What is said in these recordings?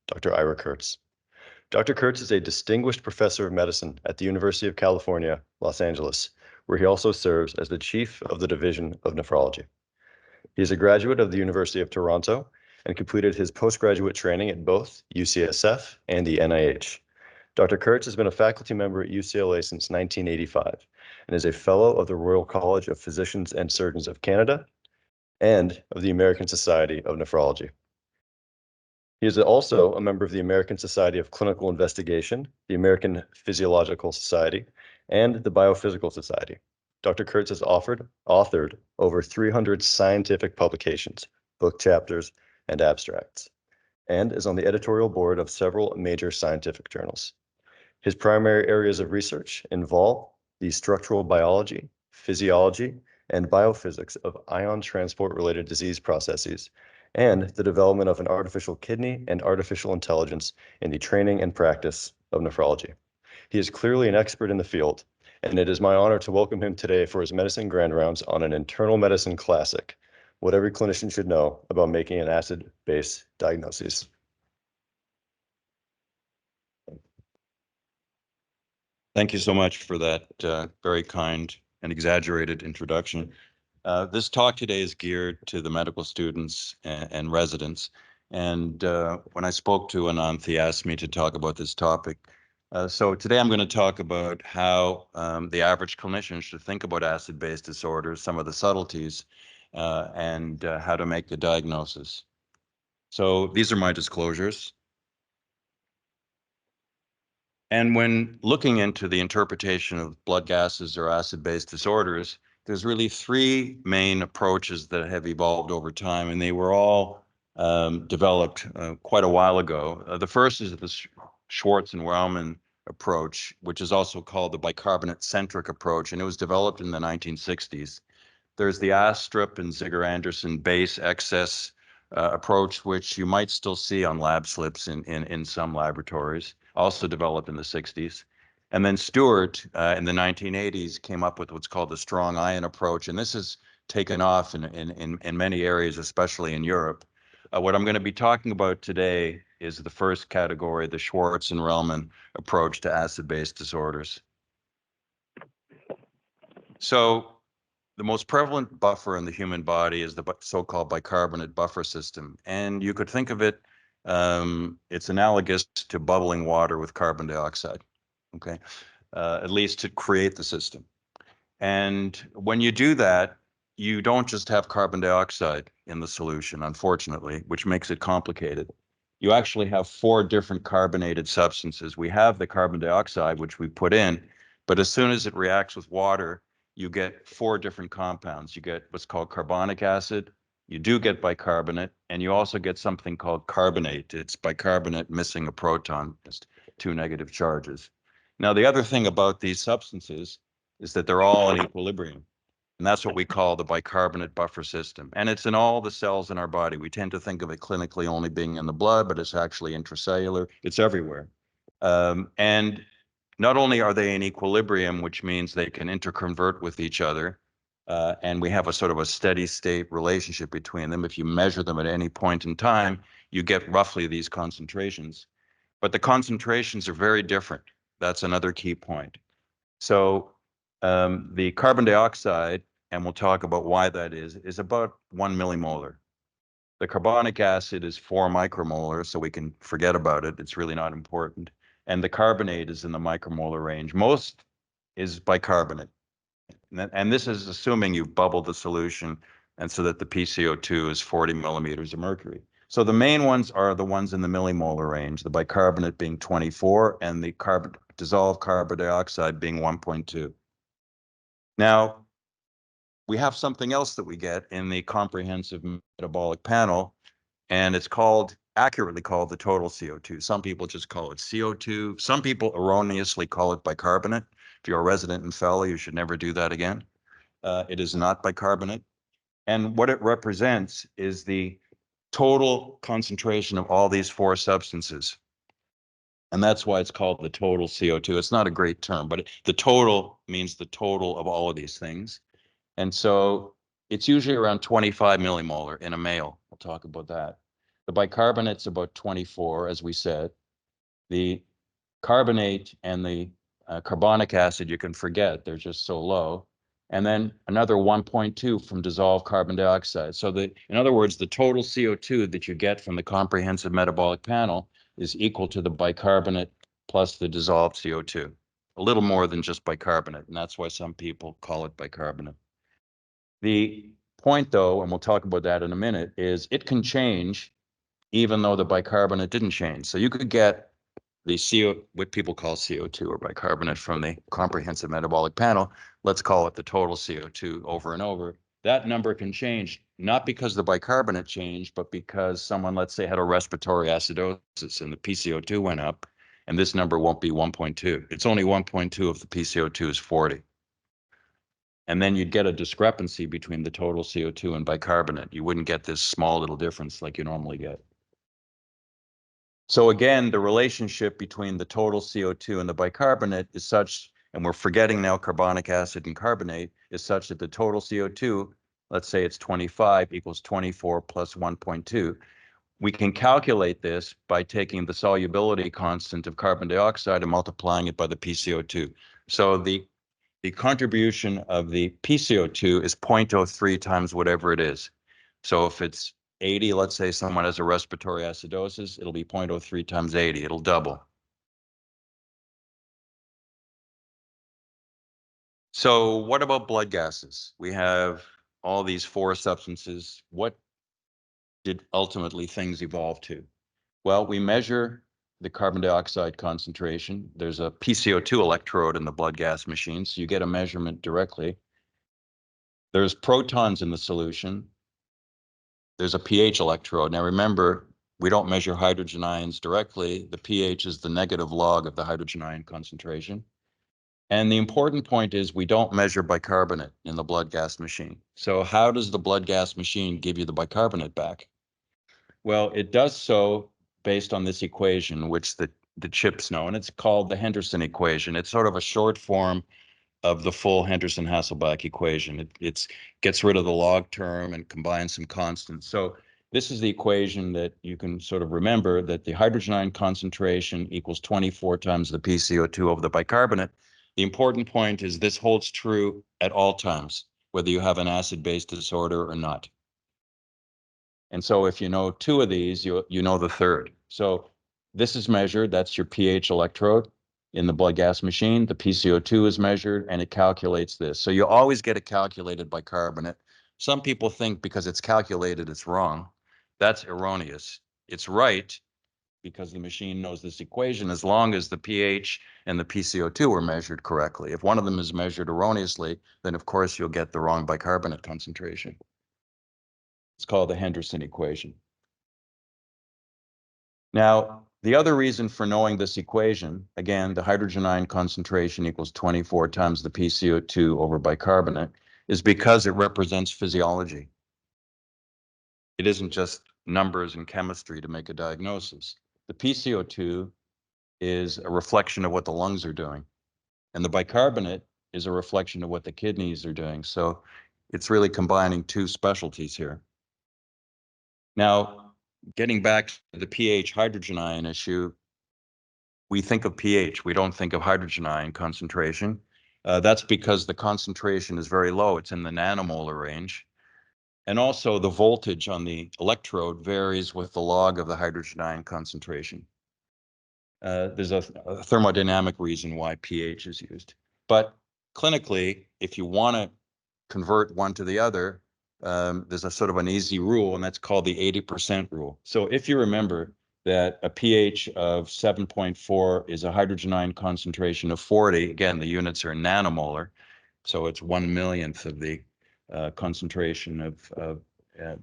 Dr. Ira Kurtz. Dr. Kurtz is a distinguished professor of medicine at the University of California, Los Angeles, where he also serves as the chief of the Division of Nephrology. He is a graduate of the University of Toronto and completed his postgraduate training at both UCSF and the NIH. Dr. Kurtz has been a faculty member at UCLA since 1985 and is a fellow of the Royal College of Physicians and Surgeons of Canada and of the American Society of Nephrology. He is also a member of the American Society of Clinical Investigation, the American Physiological Society, and the Biophysical Society. Dr. Kurtz has authored over 300 scientific publications, book chapters, and abstracts, and is on the editorial board of several major scientific journals. His primary areas of research involve the structural biology, physiology, and biophysics of ion transport-related disease processes, and the development of an artificial kidney and artificial intelligence in the training and practice of nephrology. He is clearly an expert in the field, and it is my honor to welcome him today for his medicine grand rounds on an internal medicine classic, what every clinician should know about making an acid-base diagnosis. Thank you so much for that very kind and exaggerated introduction. This talk today is geared to the medical students and residents. And when I spoke to Ananth, he asked me to talk about this topic. So today I'm going to talk about how the average clinician should think about acid-base disorders, some of the subtleties, and how to make the diagnosis. So these are my disclosures. And when looking into the interpretation of blood gases or acid-base disorders, there's really three main approaches that have evolved over time, and they were all developed quite a while ago. The first is the Schwartz and Wellman approach, which is also called the bicarbonate-centric approach, and it was developed in the 1960s. There's the Astrup and Ziegler-Anderson base excess approach, which you might still see on lab slips in some laboratories, also developed in the 60s. And then Stewart in the 1980s came up with what's called the strong ion approach, and this has taken off in many areas, especially in Europe. What I'm going to be talking about today is the first category, the Schwartz and Wellman approach to acid-base disorders. So the most prevalent buffer in the human body is the so-called bicarbonate buffer system. And you could think of it, it's analogous to bubbling water with carbon dioxide, okay? At least to create the system. And when you do that, you don't just have carbon dioxide in the solution, unfortunately, which makes it complicated. You actually have four different carbonated substances. We have the carbon dioxide, which we put in, but as soon as it reacts with water, you get four different compounds. You get what's called carbonic acid, you do get bicarbonate, and you also get something called carbonate. It's bicarbonate missing a proton, just two negative charges. Now, the other thing about these substances is that they're all in equilibrium. And that's what we call the bicarbonate buffer system. And it's in all the cells in our body. We tend to think of it clinically only being in the blood, but it's actually intracellular. It's everywhere. And not only are they in equilibrium, which means they can interconvert with each other, and we have a sort of a steady state relationship between them. If you measure them at any point in time, you get roughly these concentrations. But the concentrations are very different. That's another key point. So the carbon dioxide, and we'll talk about why that is about 1 millimolar. The carbonic acid is 4 micromolar, so we can forget about it. It's really not important. And the carbonate is in the micromolar range. Most is bicarbonate. And this is assuming you've bubbled the solution, and so that the PCO2 is 40 millimeters of mercury. So the main ones are the ones in the millimolar range, the bicarbonate being 24 and the dissolved carbon dioxide being 1.2. Now, we have something else that we get in the comprehensive metabolic panel, and it's accurately called the total CO2. Some people just call it CO2. Some people erroneously call it bicarbonate. If you're a resident and fellow, you should never do that again. It is not bicarbonate. And what it represents is the total concentration of all these four substances. And that's why it's called the total CO2. It's not a great term, but the total means the total of all of these things. And so it's usually around 25 millimolar in a male. We'll talk about that. The bicarbonate's about 24, as we said. The carbonate and the carbonic acid, you can forget, they're just so low. And then another 1.2 from dissolved carbon dioxide. So in other words, the total CO2 that you get from the comprehensive metabolic panel is equal to the bicarbonate plus the dissolved CO2. A little more than just bicarbonate, and that's why some people call it bicarbonate. The point, though, and we'll talk about that in a minute, is it can change even though the bicarbonate didn't change. So you could get the what people call CO2 or bicarbonate from the comprehensive metabolic panel. Let's call it the total CO2 over and over. That number can change, not because the bicarbonate changed, but because someone, let's say, had a respiratory acidosis and the PCO2 went up, and this number won't be 1.2. It's only 1.2 if the PCO2 is 40. And then you'd get a discrepancy between the total CO2 and bicarbonate. You wouldn't get this small little difference like you normally get. So again, the relationship between the total CO2 and the bicarbonate is such, and we're forgetting now carbonic acid and carbonate, is such that the total CO2, let's say it's 25 equals 24 plus 1.2. We can calculate this by taking the solubility constant of carbon dioxide and multiplying it by the PCO2. So the contribution of the PCO2 is 0.03 times whatever it is. So if it's 80, let's say someone has a respiratory acidosis, it'll be 0.03 times 80, it'll double. So what about blood gases? We have all these four substances. What did ultimately things evolve to? Well, we measure the carbon dioxide concentration. There's a PCO2 electrode in the blood gas machine, so you get a measurement directly. There's protons in the solution. There's a pH electrode. Now remember, we don't measure hydrogen ions directly. The pH is the negative log of the hydrogen ion concentration. And the important point is we don't measure bicarbonate in the blood gas machine. So how does the blood gas machine give you the bicarbonate back? Well, it does so based on this equation, which the chips know, and it's called the Henderson equation. It's sort of a short form of the full Henderson-Hasselbalch equation. It gets rid of the log term and combines some constants. So this is the equation that you can sort of remember, that the hydrogen ion concentration equals 24 times the PCO2 over the bicarbonate. The important point is this holds true at all times, whether you have an acid-base disorder or not. And so if you know two of these, you know the third. So this is measured, that's your pH electrode in the blood gas machine. The PCO2 is measured and it calculates this. So you always get it calculated bicarbonate. Some people think because it's calculated, it's wrong. That's erroneous. It's right because the machine knows this equation as long as the pH and the PCO2 are measured correctly. If one of them is measured erroneously, then of course you'll get the wrong bicarbonate concentration. It's called the Henderson equation. Now, the other reason for knowing this equation, again, the hydrogen ion concentration equals 24 times the PCO2 over bicarbonate, is because it represents physiology. It isn't just numbers and chemistry to make a diagnosis. The PCO2 is a reflection of what the lungs are doing, and the bicarbonate is a reflection of what the kidneys are doing. So it's really combining two specialties here. Now, getting back to the pH hydrogen ion issue, we think of pH, we don't think of hydrogen ion concentration. That's because the concentration is very low. It's in the nanomolar range. And also the voltage on the electrode varies with the log of the hydrogen ion concentration. There's a thermodynamic reason why pH is used. But clinically, if you want to convert one to the other, there's a sort of an easy rule, and that's called the 80% rule. So if you remember that a pH of 7.4 is a hydrogen ion concentration of 40, again, the units are nanomolar, so it's 1/millionth of the concentration of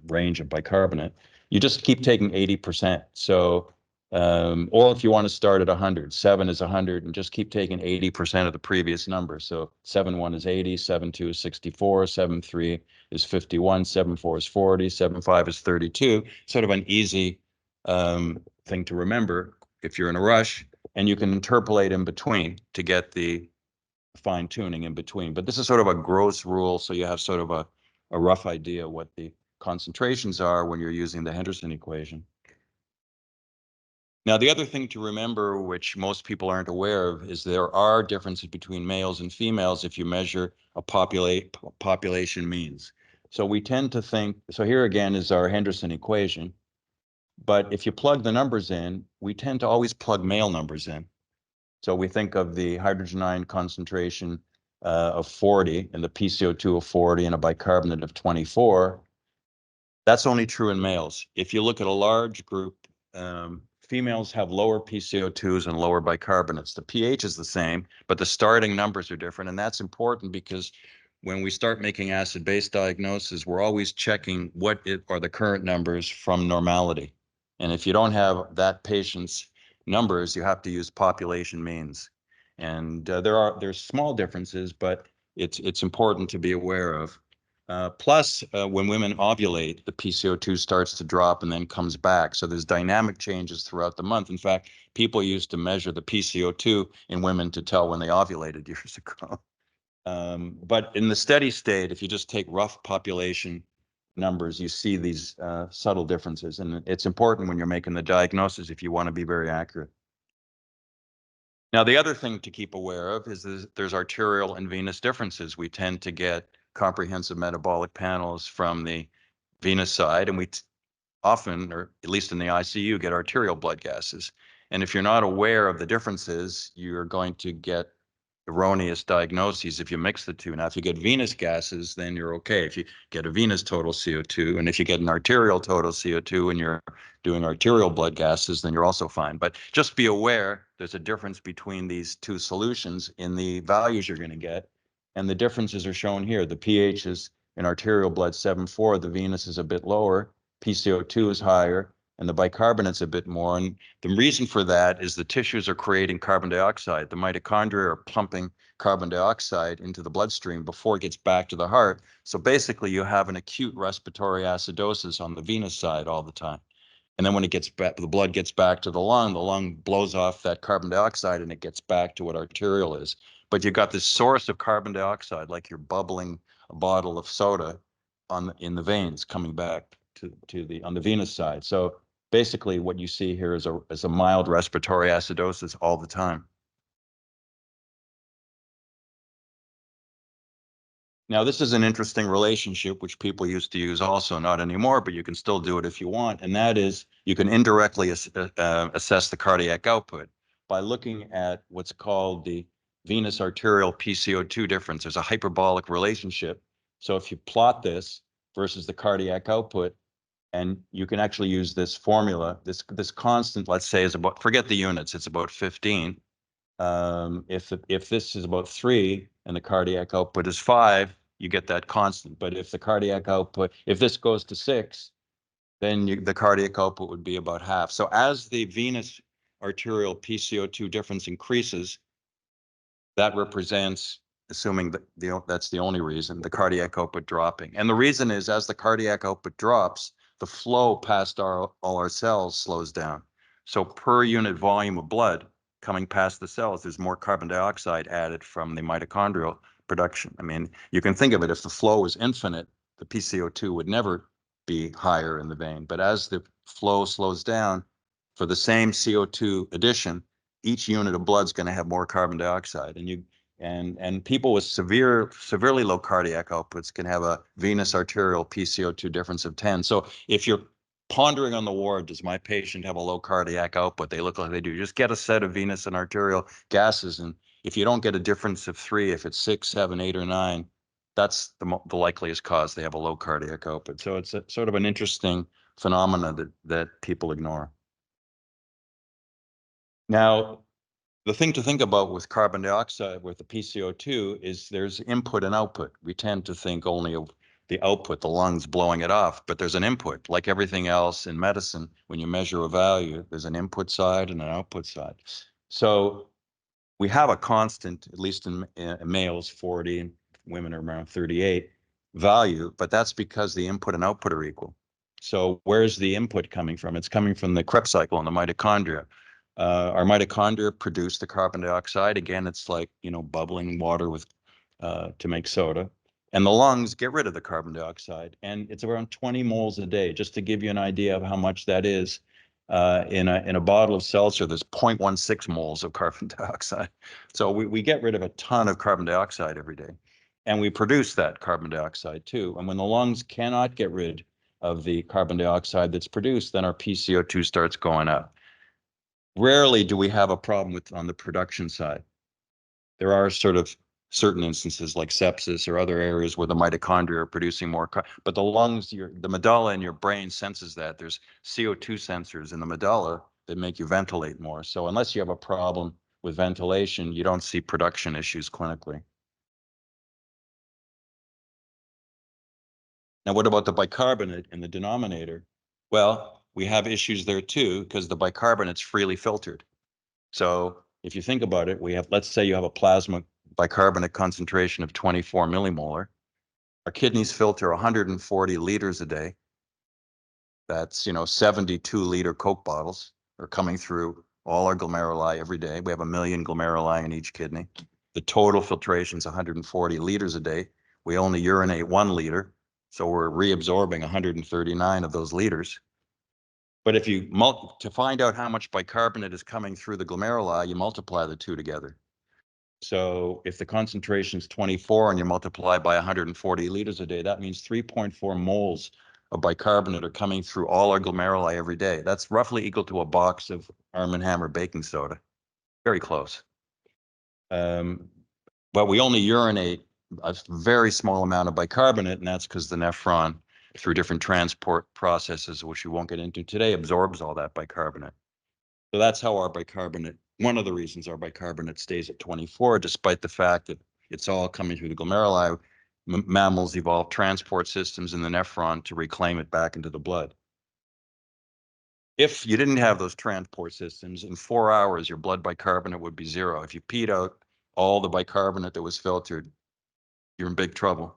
range of bicarbonate. You just keep taking 80%. So, or if you want to start at 100, 7 is 100, and just keep taking 80% of the previous number. So 7.1 is 80, 7.2 is 64, 7.3 is 51, 7.4 is 40, 7.5 is 32. Sort of an easy thing to remember if you're in a rush, and you can interpolate in between to get the fine tuning in between. But this is sort of a gross rule, so you have sort of a rough idea what the concentrations are when you're using the Henderson equation. Now, the other thing to remember, which most people aren't aware of, is there are differences between males and females if you measure a population means. So we tend to think, so here again is our Henderson equation, but if you plug the numbers in, we tend to always plug male numbers in. So we think of the hydrogen ion concentration of 40 and the PCO2 of 40 and a bicarbonate of 24. That's only true in males. If you look at a large group, females have lower PCO2s and lower bicarbonates. The pH is the same, but the starting numbers are different. And that's important because when we start making acid-base diagnoses, we're always checking what are the current numbers from normality. And if you don't have that patient's numbers, you have to use population means. And there's small differences, but it's important to be aware of. Plus, when women ovulate, the PCO2 starts to drop and then comes back. So there's dynamic changes throughout the month. In fact, people used to measure the PCO2 in women to tell when they ovulated years ago. But in the steady state, if you just take rough population numbers, you see these subtle differences. And it's important when you're making the diagnosis if you want to be very accurate. Now, the other thing to keep aware of is there's arterial and venous differences. We tend to get comprehensive metabolic panels from the venous side, and we often, or at least in the ICU, get arterial blood gases. And if you're not aware of the differences, you're going to get erroneous diagnoses if you mix the two. Now, if you get venous gases, then you're okay. If you get a venous total CO2, and if you get an arterial total CO2 and you're doing arterial blood gases, then you're also fine. But just be aware there's a difference between these two solutions in the values you're going to get. And the differences are shown here. The pH is in arterial blood 7.4, the venous is a bit lower, PCO2 is higher, and the bicarbonate's a bit more. And the reason for that is the tissues are creating carbon dioxide. The mitochondria are pumping carbon dioxide into the bloodstream before it gets back to the heart. So basically, you have an acute respiratory acidosis on the venous side all the time. And then when it gets back, the blood gets back to the lung blows off that carbon dioxide and it gets back to what arterial is. But you've got this source of carbon dioxide, like you're bubbling a bottle of soda in the veins coming back on the venous side. So basically what you see here is a mild respiratory acidosis all the time. Now, this is an interesting relationship, which people used to use also, not anymore, but you can still do it if you want. And that is you can indirectly assess the cardiac output by looking at what's called the venous arterial PCO2 difference. There's a hyperbolic relationship. So if you plot this versus the cardiac output, and you can actually use this formula, this constant, let's say, is about, forget the units, it's about 15. If this is about 3 and the cardiac output is 5, you get that constant. But if the cardiac output, if this goes to 6, then the cardiac output would be about half. So as the venous arterial PCO2 difference increases, that represents, assuming that that's the only reason, the cardiac output dropping. And the reason is as the cardiac output drops, the flow past all our cells slows down. So per unit volume of blood coming past the cells, there's more carbon dioxide added from the mitochondrial production. I mean, you can think of it, if the flow was infinite, the PCO2 would never be higher in the vein. But as the flow slows down, for the same CO2 addition, each unit of blood is going to have more carbon dioxide. And people with severely low cardiac outputs can have a venous arterial PCO2 difference of 10. So if you're pondering on the ward, does my patient have a low cardiac output? They look like they do. Just get a set of venous and arterial gases. And if you don't get a difference of 3, if it's 6, 7, 8, or 9, that's the likeliest cause they have a low cardiac output. So it's sort of an interesting phenomenon that people ignore. Now, the thing to think about with carbon dioxide, with the PCO2, is there's input and output. We tend to think only of the output, the lungs blowing it off, but there's an input. Like everything else in medicine, when you measure a value, there's an input side and an output side. So we have a constant, at least in males, 40, and women are around 38 value, but that's because the input and output are equal. So where's the input coming from? It's coming from the Krebs cycle and the mitochondria. Our mitochondria produce the carbon dioxide. Again, it's like, bubbling water with to make soda. And the lungs get rid of the carbon dioxide. And it's around 20 moles a day, just to give you an idea of how much that is. In a bottle of seltzer, there's 0.16 moles of carbon dioxide. So we get rid of a ton of carbon dioxide every day. And we produce that carbon dioxide too. And when the lungs cannot get rid of the carbon dioxide that's produced, then our PCO2 starts going up. Rarely do we have a problem on the production side. There are sort of certain instances like sepsis or other areas where the mitochondria are producing more, but the lungs, the medulla in your brain senses that. There's CO2 sensors in the medulla that make you ventilate more. So unless you have a problem with ventilation, you don't see production issues clinically. Now, what about the bicarbonate in the denominator? Well, we have issues there too, because the bicarbonate's freely filtered. So if you think about it, let's say you have a plasma bicarbonate concentration of 24 millimolar. Our kidneys filter 140 liters a day. That's, 72-liter Coke bottles are coming through all our glomeruli every day. We have 1 million glomeruli in each kidney. The total filtration is 140 liters a day. We only urinate 1 liter, so we're reabsorbing 139 of those liters. But if you to find out how much bicarbonate is coming through the glomeruli, you multiply the two together. So if the concentration is 24 and you multiply by 140 liters a day, that means 3.4 moles of bicarbonate are coming through all our glomeruli every day. That's roughly equal to a box of Arm & Hammer baking soda. Very close. But we only urinate a very small amount of bicarbonate, and that's because the nephron, through different transport processes, which we won't get into today, absorbs all that bicarbonate. So that's how our bicarbonate, one of the reasons our bicarbonate stays at 24, despite the fact that it's all coming through the glomeruli. Mammals evolved transport systems in the nephron to reclaim it back into the blood. If you didn't have those transport systems, in 4 hours, your blood bicarbonate would be 0. If you peed out all the bicarbonate that was filtered, you're in big trouble.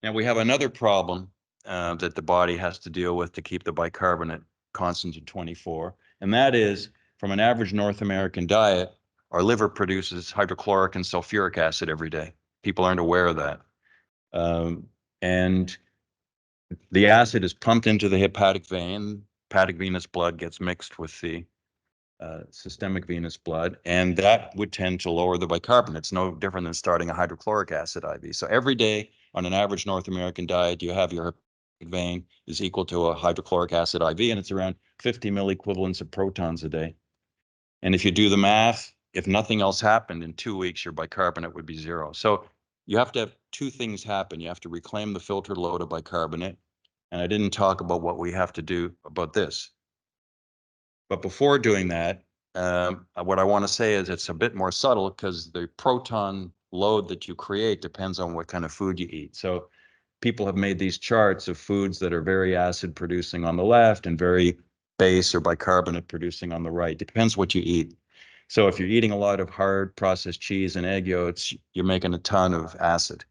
Now we have another problem that the body has to deal with to keep the bicarbonate constant at 24. And that is, from an average North American diet, our liver produces hydrochloric and sulfuric acid every day. People aren't aware of that. And the acid is pumped into the hepatic vein. Hepatic venous blood gets mixed with the systemic venous blood, and that would tend to lower the bicarbonate. It's no different than starting a hydrochloric acid IV. So every day on an average North American diet, you have your hepatic vein is equal to a hydrochloric acid IV, and it's around 50 milliequivalents of protons a day. And if you do the math, if nothing else happened in 2 weeks, your bicarbonate would be 0. So you have to have two things happen. You have to reclaim the filtered load of bicarbonate. And I didn't talk about what we have to do about this. But before doing that, what I want to say is it's a bit more subtle because the proton load that you create depends on what kind of food you eat. So people have made these charts of foods that are very acid producing on the left and very base or bicarbonate producing on the right. Depends what you eat. So if you're eating a lot of hard processed cheese and egg yolks, you're making a ton of acid.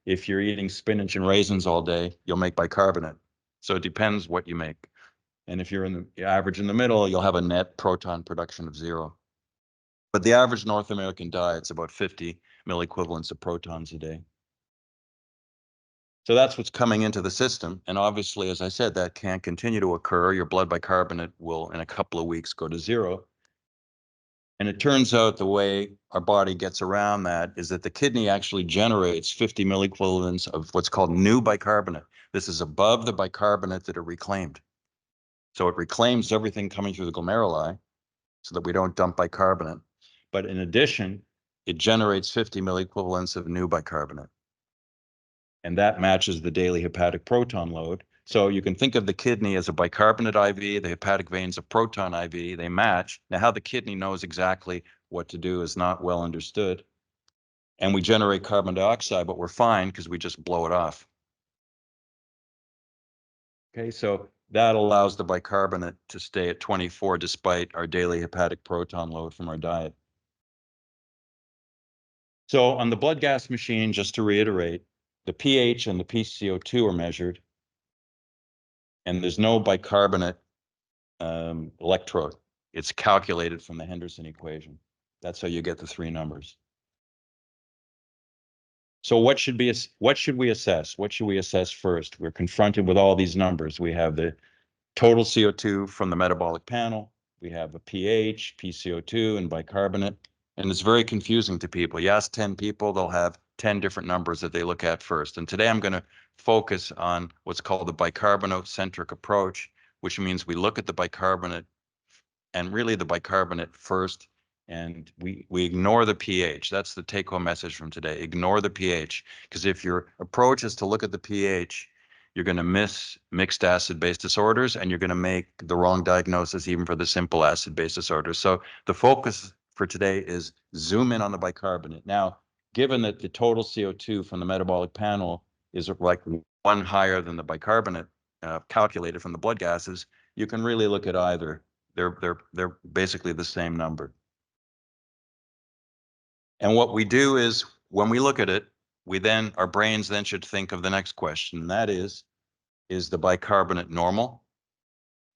If you're eating spinach and raisins all day, you'll make bicarbonate. So it depends what you make. And if you're in the average in the middle, you'll have a net proton production of 0. But the average North American diet's about 50 milliequivalents of protons a day. So that's what's coming into the system. And obviously, as I said, that can't continue to occur. Your blood bicarbonate will, in a couple of weeks, go to 0. And it turns out the way our body gets around that is that the kidney actually generates 50 milliequivalents of what's called new bicarbonate. This is above the bicarbonate that are reclaimed. So it reclaims everything coming through the glomeruli so that we don't dump bicarbonate. But in addition, it generates 50 milliequivalents of new bicarbonate. And that matches the daily hepatic proton load. So you can think of the kidney as a bicarbonate IV, the hepatic veins a proton IV, they match. Now how the kidney knows exactly what to do is not well understood. And we generate carbon dioxide, but we're fine because we just blow it off. Okay, so that allows the bicarbonate to stay at 24 despite our daily hepatic proton load from our diet. So on the blood gas machine, just to reiterate, the pH and the PCO2 are measured, and there's no bicarbonate electrode. It's calculated from the Henderson equation. That's how you get the 3 numbers. So what should we assess? What should we assess first? We're confronted with all these numbers. We have the total CO2 from the metabolic panel. We have a pH, PCO2, and bicarbonate. And it's very confusing to people. You ask 10 people, they'll have 10 different numbers that they look at first. And today I'm going to focus on what's called the bicarbonate-centric approach, which means we look at the bicarbonate and really the bicarbonate first, and we ignore the pH. That's the take-home message from today. Ignore the pH, because if your approach is to look at the pH, you're going to miss mixed acid-base disorders, and you're going to make the wrong diagnosis even for the simple acid-base disorders. So the focus for today is zoom in on the bicarbonate. Now, given that the total CO2 from the metabolic panel is like one higher than the bicarbonate calculated from the blood gases, you can really look at either. They're basically the same number. And what we do is when we look at it, our brains then should think of the next question. And that is the bicarbonate normal?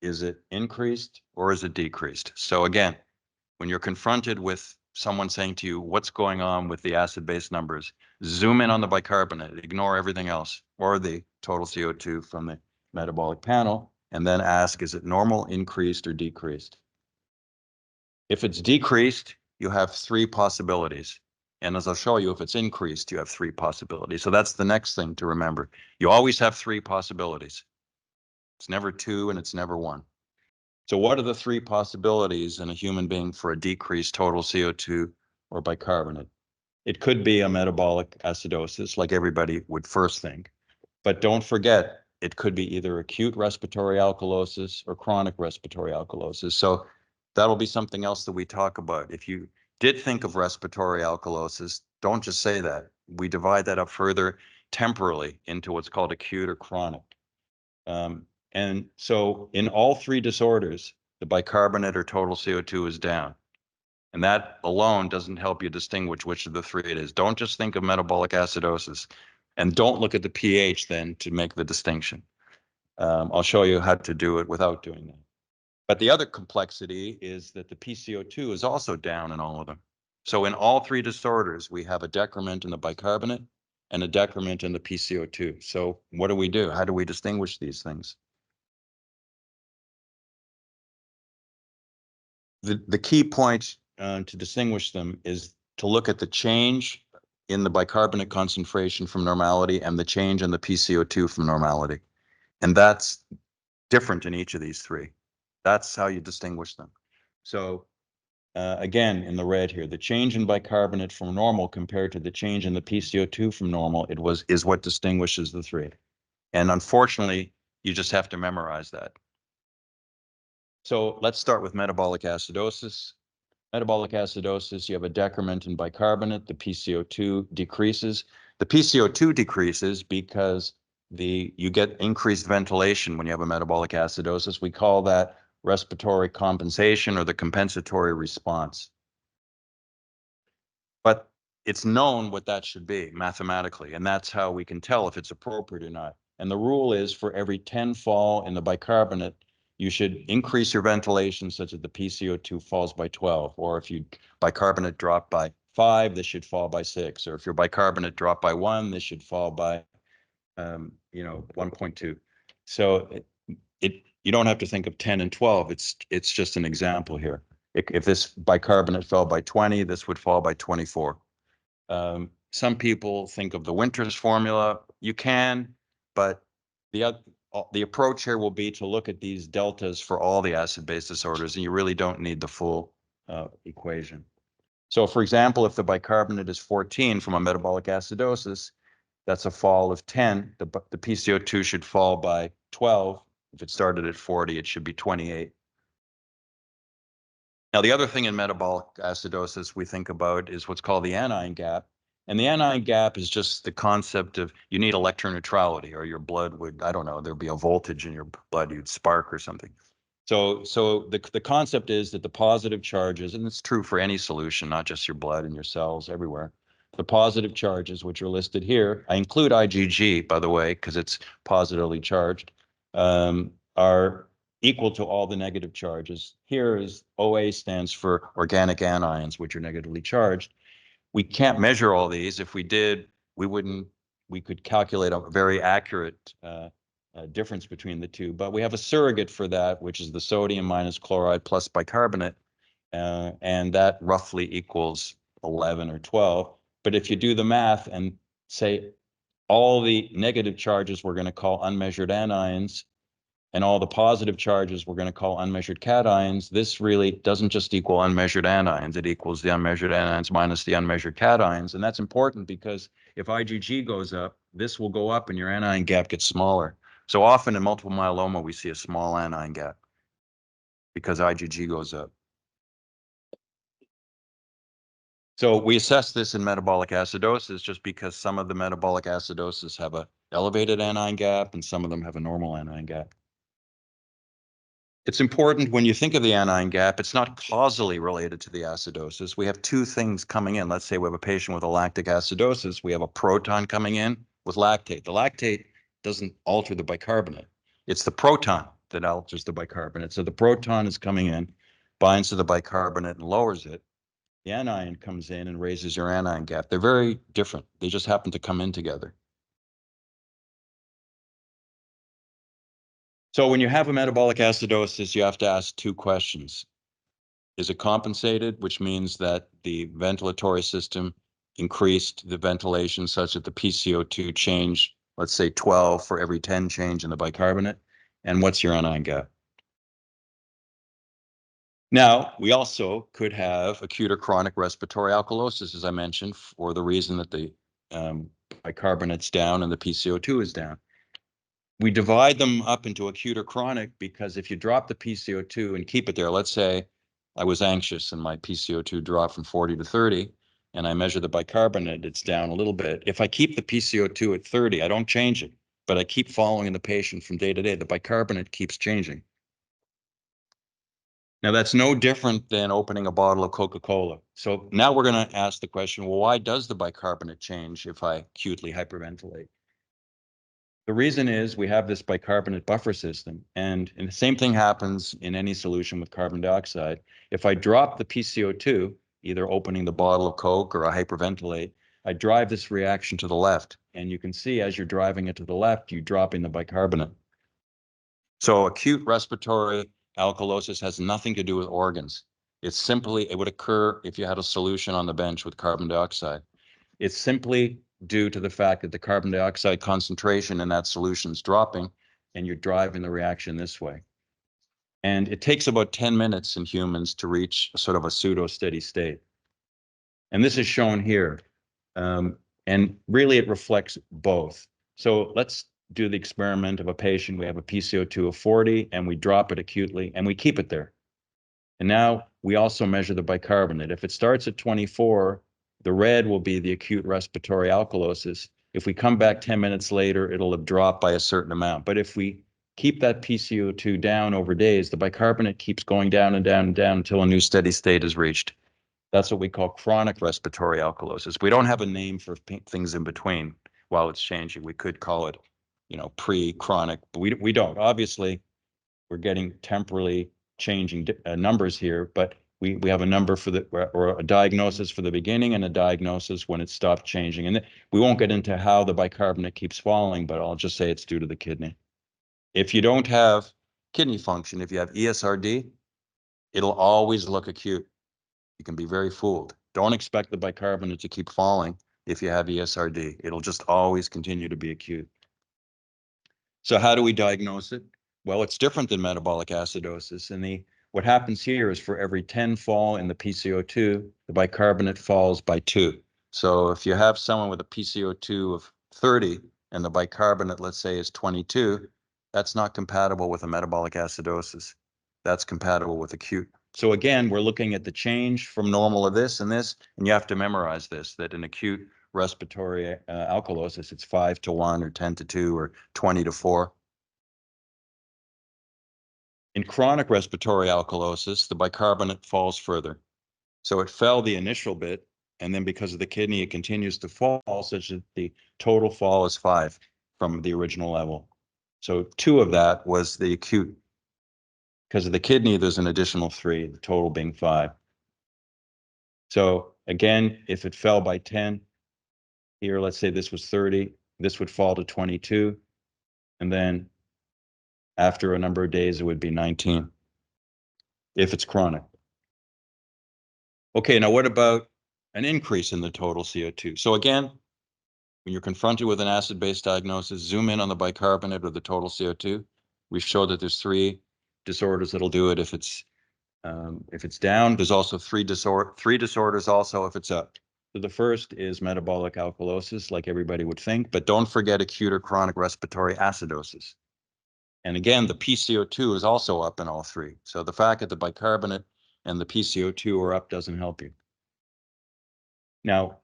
Is it increased or is it decreased? So again, when you're confronted with someone saying to you, what's going on with the acid-base numbers, zoom in on the bicarbonate, ignore everything else, or the total CO2 from the metabolic panel, and then ask, is it normal, increased, or decreased? If it's decreased, you have three possibilities. And as I'll show you, if it's increased, you have three possibilities. So that's the next thing to remember. You always have three possibilities. It's never two and it's never one. So what are the three possibilities in a human being for a decreased total CO2 or bicarbonate? It could be a metabolic acidosis, like everybody would first think. But don't forget, it could be either acute respiratory alkalosis or chronic respiratory alkalosis. So that'll be something else that we talk about. If you did think of respiratory alkalosis, don't just say that. We divide that up further temporally into what's called acute or chronic. And so in all three disorders, the bicarbonate or total CO2 is down. And that alone doesn't help you distinguish which of the three it is. Don't just think of metabolic acidosis, and don't look at the pH then to make the distinction. I'll show you how to do it without doing that. But the other complexity is that the PCO2 is also down in all of them. So in all three disorders, we have a decrement in the bicarbonate and a decrement in the PCO2. So what do? How do we distinguish these things? The key point to distinguish them is to look at the change in the bicarbonate concentration from normality and the change in the PCO2 from normality. And that's different in each of these three. That's how you distinguish them. So again, in the red here, the change in bicarbonate from normal compared to the change in the PCO2 from normal, is what distinguishes the three. And unfortunately, you just have to memorize that. So let's start with metabolic acidosis. Metabolic acidosis, you have a decrement in bicarbonate, the PCO2 decreases. The PCO2 decreases because you get increased ventilation when you have a metabolic acidosis. We call that respiratory compensation or the compensatory response. But it's known what that should be mathematically, and that's how we can tell if it's appropriate or not. And the rule is for every 10 fall in the bicarbonate, you should increase your ventilation such that the PCO2 falls by 12. Or if your bicarbonate dropped by 5, this should fall by 6. Or if your bicarbonate dropped by 1, this should fall by 1.2. So you don't have to think of 10 and 12. It's just an example here. If this bicarbonate fell by 20, this would fall by 24. Some people think of the Winters formula. You can, but the approach here will be to look at these deltas for all the acid-base disorders, and you really don't need the full equation. So for example, if the bicarbonate is 14 from a metabolic acidosis, that's a fall of 10. The PCO2 should fall by 12. If it started at 40, it should be 28. Now, the other thing in metabolic acidosis we think about is what's called the anion gap. And the anion gap is just the concept of you need electroneutrality, or your blood would, I don't know, there'd be a voltage in your blood, you'd spark or something. So the concept is that the positive charges, and it's true for any solution, not just your blood and your cells everywhere, the positive charges, which are listed here, I include IgG, by the way, because it's positively charged, are equal to all the negative charges. Here is OA stands for organic anions, which are negatively charged. We can't measure all these. If we did, we could calculate a very accurate difference between the two, but we have a surrogate for that, which is the sodium minus chloride plus bicarbonate, and that roughly equals 11 or 12. But if you do the math and say all the negative charges we're going to call unmeasured anions, and all the positive charges we're going to call unmeasured cations, this really doesn't just equal unmeasured anions, it equals the unmeasured anions minus the unmeasured cations. And that's important because if IgG goes up, this will go up and your anion gap gets smaller. So often in multiple myeloma, we see a small anion gap because IgG goes up. So we assess this in metabolic acidosis just because some of the metabolic acidosis have an elevated anion gap and some of them have a normal anion gap. It's important when you think of the anion gap, it's not causally related to the acidosis. We have two things coming in. Let's say we have a patient with a lactic acidosis. We have a proton coming in with lactate. The lactate doesn't alter the bicarbonate. It's the proton that alters the bicarbonate. So the proton is coming in, binds to the bicarbonate and lowers it. The anion comes in and raises your anion gap. They're very different. They just happen to come in together. So when you have a metabolic acidosis, you have to ask two questions. Is it compensated, which means that the ventilatory system increased the ventilation such that the PCO2 changed, let's say 12 for every 10 change in the bicarbonate? And what's your anion gap? Now, we also could have acute or chronic respiratory alkalosis, as I mentioned, for the reason that the bicarbonate's down and the PCO2 is down. We divide them up into acute or chronic because if you drop the PCO2 and keep it there, let's say I was anxious and my PCO2 dropped from 40 to 30, and I measure the bicarbonate, it's down a little bit. If I keep the PCO2 at 30, I don't change it, but I keep following the patient from day to day, the bicarbonate keeps changing. Now, that's no different than opening a bottle of Coca-Cola. So now we're going to ask the question, well, why does the bicarbonate change if I acutely hyperventilate? The reason is we have this bicarbonate buffer system, and the same thing happens in any solution with carbon dioxide. If I drop the PCO2, either opening the bottle of Coke or I hyperventilate, I drive this reaction to the left. And you can see as you're driving it to the left, you're dropping the bicarbonate. So acute respiratory alkalosis has nothing to do with organs. It's simply, it would occur if you had a solution on the bench with carbon dioxide. It's simply due to the fact that the carbon dioxide concentration in that solution is dropping and you're driving the reaction this way. And it takes about 10 minutes in humans to reach sort of a pseudo steady state. And this is shown here. And really it reflects both. So let's do the experiment of a patient. We have a PCO2 of 40 and we drop it acutely and we keep it there. And now we also measure the bicarbonate. If it starts at 24, the red will be the acute respiratory alkalosis. If we come back 10 minutes later, it'll have dropped by a certain amount. But if we keep that PCO2 down over days, the bicarbonate keeps going down and down and down until a new steady state is reached. That's what we call chronic respiratory alkalosis. We don't have a name for things in between while it's changing. We could call it, pre-chronic, but we don't. Obviously, we're getting temporally changing numbers here, but we have a number for the, or a diagnosis for the beginning and a diagnosis when it stopped changing. And we won't get into how the bicarbonate keeps falling, but I'll just say it's due to the kidney. If you don't have kidney function, if you have ESRD, it'll always look acute. You can be very fooled. Don't expect the bicarbonate to keep falling if you have ESRD. It'll just always continue to be acute. So how do we diagnose it? Well, it's different than metabolic acidosis. And what happens here is for every 10 fall in the PCO2, the bicarbonate falls by 2. So if you have someone with a PCO2 of 30 and the bicarbonate, let's say, is 22, that's not compatible with a metabolic acidosis. That's compatible with acute. So again, we're looking at the change from normal of this and this, and you have to memorize this, that in acute respiratory alkalosis, it's 5 to 1 or 10 to 2 or 20 to 4. In chronic respiratory alkalosis, the bicarbonate falls further. So it fell the initial bit, and then because of the kidney, it continues to fall such that the total fall is 5 from the original level. So 2 of that was the acute. Because of the kidney, there's an additional 3, the total being 5. So again, if it fell by 10, here, let's say this was 30, this would fall to 22, and then After a number of days, it would be 19 if it's chronic. Okay, now what about an increase in the total CO2? So again, when you're confronted with an acid-base diagnosis, zoom in on the bicarbonate or the total CO2. We show that there's 3 disorders that'll do it if it's down. There's also three disorders also if it's up. So the first is metabolic alkalosis, like everybody would think, but don't forget acute or chronic respiratory acidosis. And again, the PCO2 is also up in all 3. So the fact that the bicarbonate and the PCO2 are up doesn't help you. Now,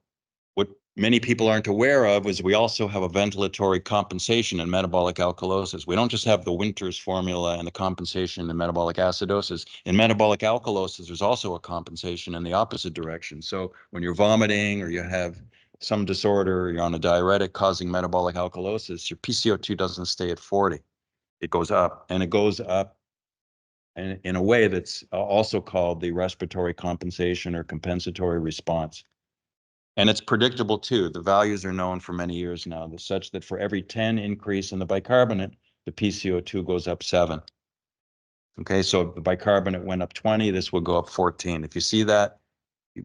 what many people aren't aware of is we also have a ventilatory compensation in metabolic alkalosis. We don't just have the Winters formula and the compensation in metabolic acidosis. In metabolic alkalosis, there's also a compensation in the opposite direction. So when you're vomiting or you have some disorder, or you're on a diuretic causing metabolic alkalosis, your PCO2 doesn't stay at 40. It goes up, and it goes up in a way that's also called the respiratory compensation or compensatory response. And it's predictable too. The values are known for many years now, such that for every 10 increase in the bicarbonate, the PCO2 goes up 7. Okay, so if the bicarbonate went up 20, this will go up 14. If you see that,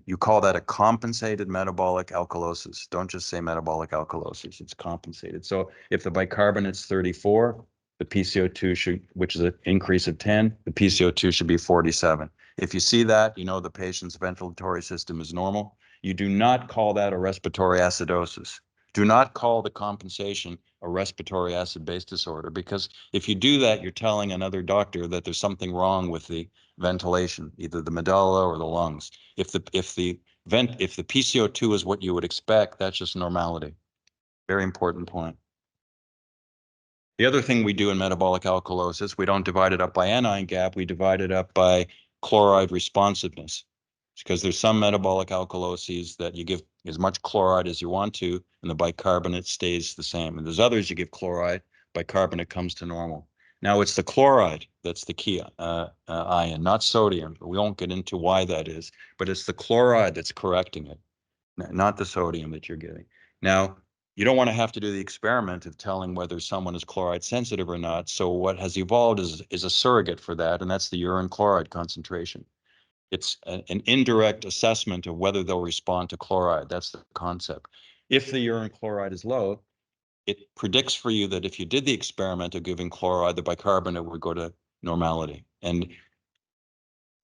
you call that a compensated metabolic alkalosis. Don't just say metabolic alkalosis, it's compensated. So if the bicarbonate's 34, the PCO2 should, which is an increase of 10, the PCO2 should be 47. If you see that, you know the patient's ventilatory system is normal. You do not call that a respiratory acidosis. Do not call the compensation a respiratory acid-base disorder, because if you do that, you're telling another doctor that there's something wrong with the ventilation, either the medulla or the lungs. If the PCO2 is what you would expect, that's just normality. Very important point. The other thing we do in metabolic alkalosis, we don't divide it up by anion gap, we divide it up by chloride responsiveness. Because there's some metabolic alkaloses that you give as much chloride as you want to, and the bicarbonate stays the same. And there's others you give chloride, bicarbonate comes to normal. Now it's the chloride that's the key ion, not sodium. We won't get into why that is, but it's the chloride that's correcting it, not the sodium that you're getting. Now, you don't want to have to do the experiment of telling whether someone is chloride sensitive or not. So what has evolved is a surrogate for that, and that's the urine chloride concentration. It's an indirect assessment of whether they'll respond to chloride. That's the concept. If the urine chloride is low, it predicts for you that if you did the experiment of giving chloride, the bicarbonate would go to normality. And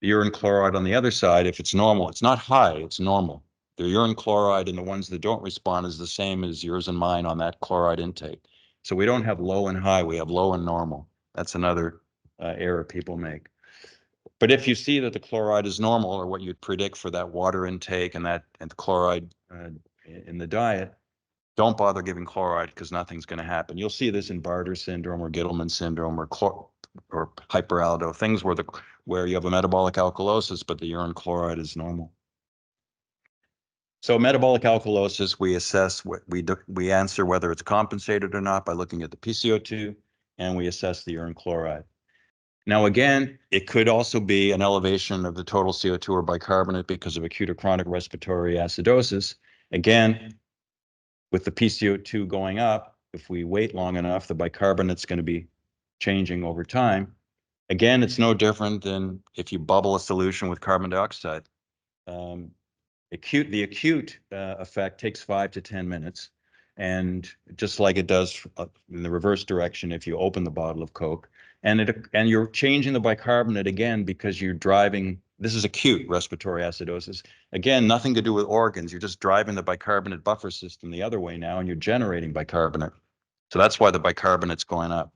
the urine chloride on the other side, if it's normal, it's not high, it's normal. The urine chloride in the ones that don't respond is the same as yours and mine on that chloride intake. So we don't have low and high, we have low and normal. That's another error people make. But if you see that the chloride is normal, or what you'd predict for that water intake and the chloride in the diet, don't bother giving chloride, because nothing's going to happen. You'll see this in Bartter syndrome or Gittleman syndrome or hyperaldo, things where you have a metabolic alkalosis, but the urine chloride is normal. So metabolic alkalosis, we assess we answer whether it's compensated or not by looking at the PCO2, and we assess the urine chloride. Now, again, it could also be an elevation of the total CO2 or bicarbonate because of acute or chronic respiratory acidosis. Again, with the PCO2 going up, if we wait long enough, the bicarbonate's going to be changing over time. Again, it's no different than if you bubble a solution with carbon dioxide. The acute effect takes 5 to 10 minutes. And just like it does in the reverse direction if you open the bottle of Coke. And you're changing the bicarbonate again because you're driving, this is acute respiratory acidosis. Again, nothing to do with organs. You're just driving the bicarbonate buffer system the other way now, and you're generating bicarbonate. So that's why the bicarbonate's going up.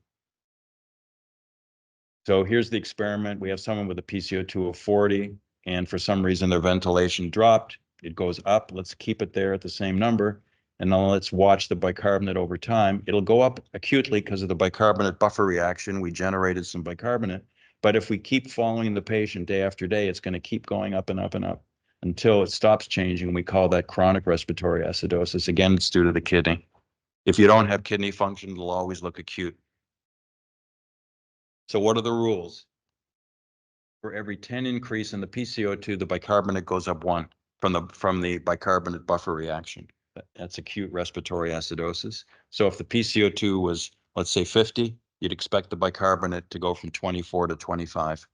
So here's the experiment. We have someone with a PCO2 of 40, and for some reason their ventilation dropped. It goes up. Let's keep it there at the same number. And now let's watch the bicarbonate over time. It'll go up acutely because of the bicarbonate buffer reaction. We generated some bicarbonate. But if we keep following the patient day after day, it's going to keep going up and up and up until it stops changing. We call that chronic respiratory acidosis. Again, it's due to the kidney. If you don't have kidney function, it'll always look acute. So what are the rules? For every 10 increase in the PCO2, the bicarbonate goes up 1 from the bicarbonate buffer reaction. That's acute respiratory acidosis. So if the PCO2 was, let's say, 50, you'd expect the bicarbonate to go from 24 to 25.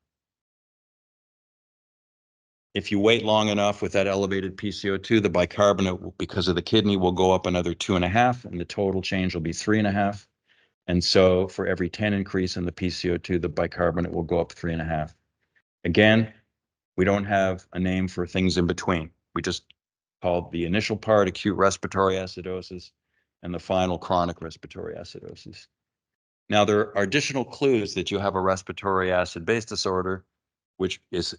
If you wait long enough with that elevated PCO2, the bicarbonate, because of the kidney, will go up another 2.5, and the total change will be 3.5. And so for every 10 increase in the PCO2, the bicarbonate will go up 3.5. Again, we don't have a name for things in between. We just called the initial part acute respiratory acidosis and the final chronic respiratory acidosis. Now, there are additional clues that you have a respiratory acid-base disorder, which is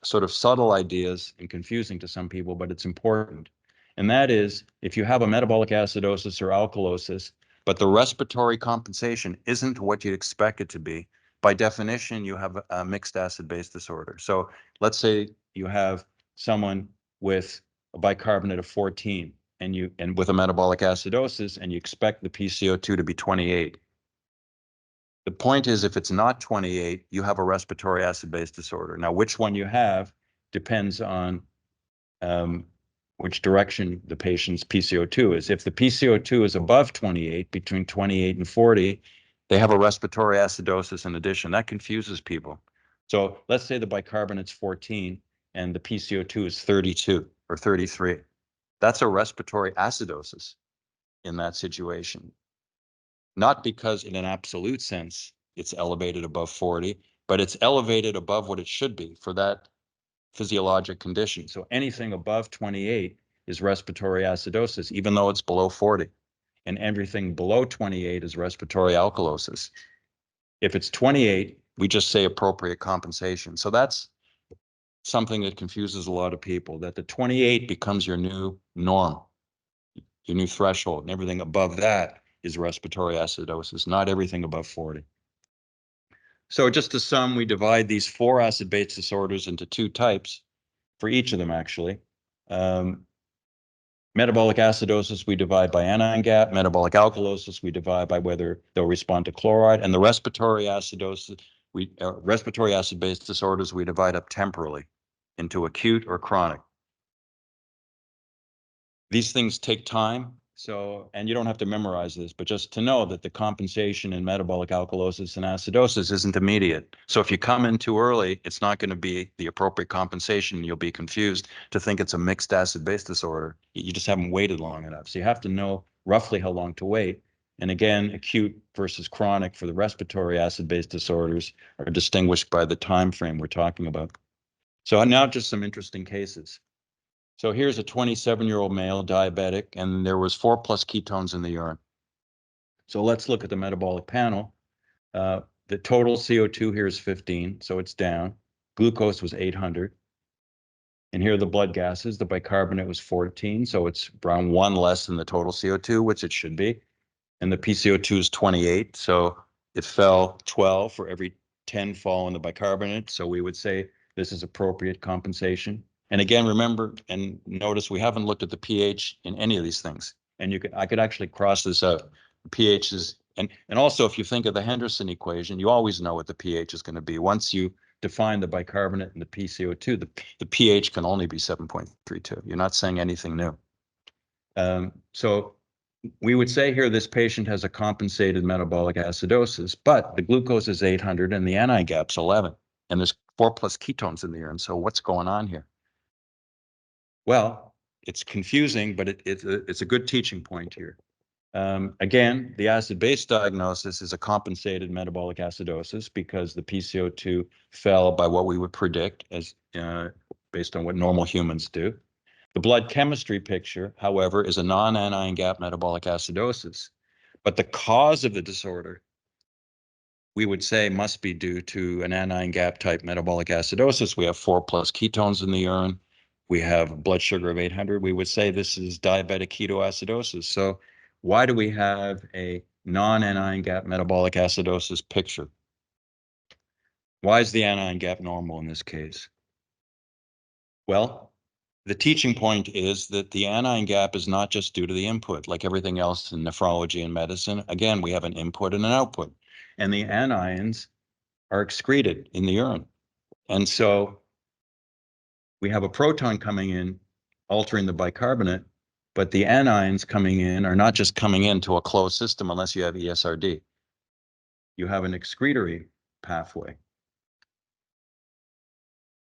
sort of subtle ideas and confusing to some people, but it's important. And that is, if you have a metabolic acidosis or alkalosis, but the respiratory compensation isn't what you'd expect it to be, by definition, you have a mixed acid-base disorder. So let's say you have someone with a bicarbonate of 14 and with a metabolic acidosis, and you expect the PCO2 to be 28. The point is, if it's not 28, you have a respiratory acid-base disorder. Now, which one you have depends on which direction the patient's PCO2 is. If the PCO2 is above 28, between 28 and 40, they have a respiratory acidosis in addition. That confuses people. So let's say the bicarbonate's 14 and the PCO2 is 32 or 33. That's a respiratory acidosis in that situation. Not because in an absolute sense it's elevated above 40, but it's elevated above what it should be for that physiologic condition. So anything above 28 is respiratory acidosis, even though it's below 40. And everything below 28 is respiratory alkalosis. If it's 28, we just say appropriate compensation. So that's something that confuses a lot of people, that the 28 becomes your new norm, your new threshold, and everything above that is respiratory acidosis, not everything above 40. So just to sum, we divide these 4 acid-base disorders into 2 types for each of them, actually. Metabolic acidosis, we divide by anion gap. Metabolic alkalosis, we divide by whether they'll respond to chloride. And the respiratory acidosis, respiratory acid-base disorders, we divide up temporally into acute or chronic. These things take time. So, and you don't have to memorize this, but just to know that the compensation in metabolic alkalosis and acidosis isn't immediate. So if you come in too early, it's not going to be the appropriate compensation. You'll be confused to think it's a mixed acid-base disorder. You just haven't waited long enough. So you have to know roughly how long to wait. And again, acute versus chronic for the respiratory acid-base disorders are distinguished by the time frame we're talking about. So now just some interesting cases. So here's a 27-year-old male diabetic, and there was 4+ ketones in the urine. So let's look at the metabolic panel. The total CO2 here is 15, so it's down. Glucose was 800. And here are the blood gases. The bicarbonate was 14, so it's around 1 less than the total CO2, which it should be. And the PCO2 is 28, so it fell 12 for every 10 fall in the bicarbonate. So we would say this is appropriate compensation. And again, remember and notice we haven't looked at the pH in any of these things. And I could actually cross this out. The pH is, and also if you think of the Henderson equation, you always know what the pH is going to be. Once you define the bicarbonate and the PCO2, the pH can only be 7.32. You're not saying anything new. So we would say here this patient has a compensated metabolic acidosis, but the glucose is 800 and the anion gap's 11. And there's 4+ ketones in the urine. So what's going on here? Well, it's confusing, but it's a good teaching point here. Again, the acid-base diagnosis is a compensated metabolic acidosis because the PCO2 fell by what we would predict as based on what normal humans do. The blood chemistry picture, however, is a non-anion gap metabolic acidosis. But the cause of the disorder, we would say, must be due to an anion gap type metabolic acidosis. We have 4+ ketones in the urine. We have blood sugar of 800. We would say this is diabetic ketoacidosis. So why do we have a non-anion gap metabolic acidosis picture? Why is the anion gap normal in this case? Well, the teaching point is that the anion gap is not just due to the input, like everything else in nephrology and medicine. Again, we have an input and an output, and the anions are excreted in the urine. And so we have a proton coming in, altering the bicarbonate, but the anions coming in are not just coming into a closed system unless you have ESRD. you have an excretory pathway.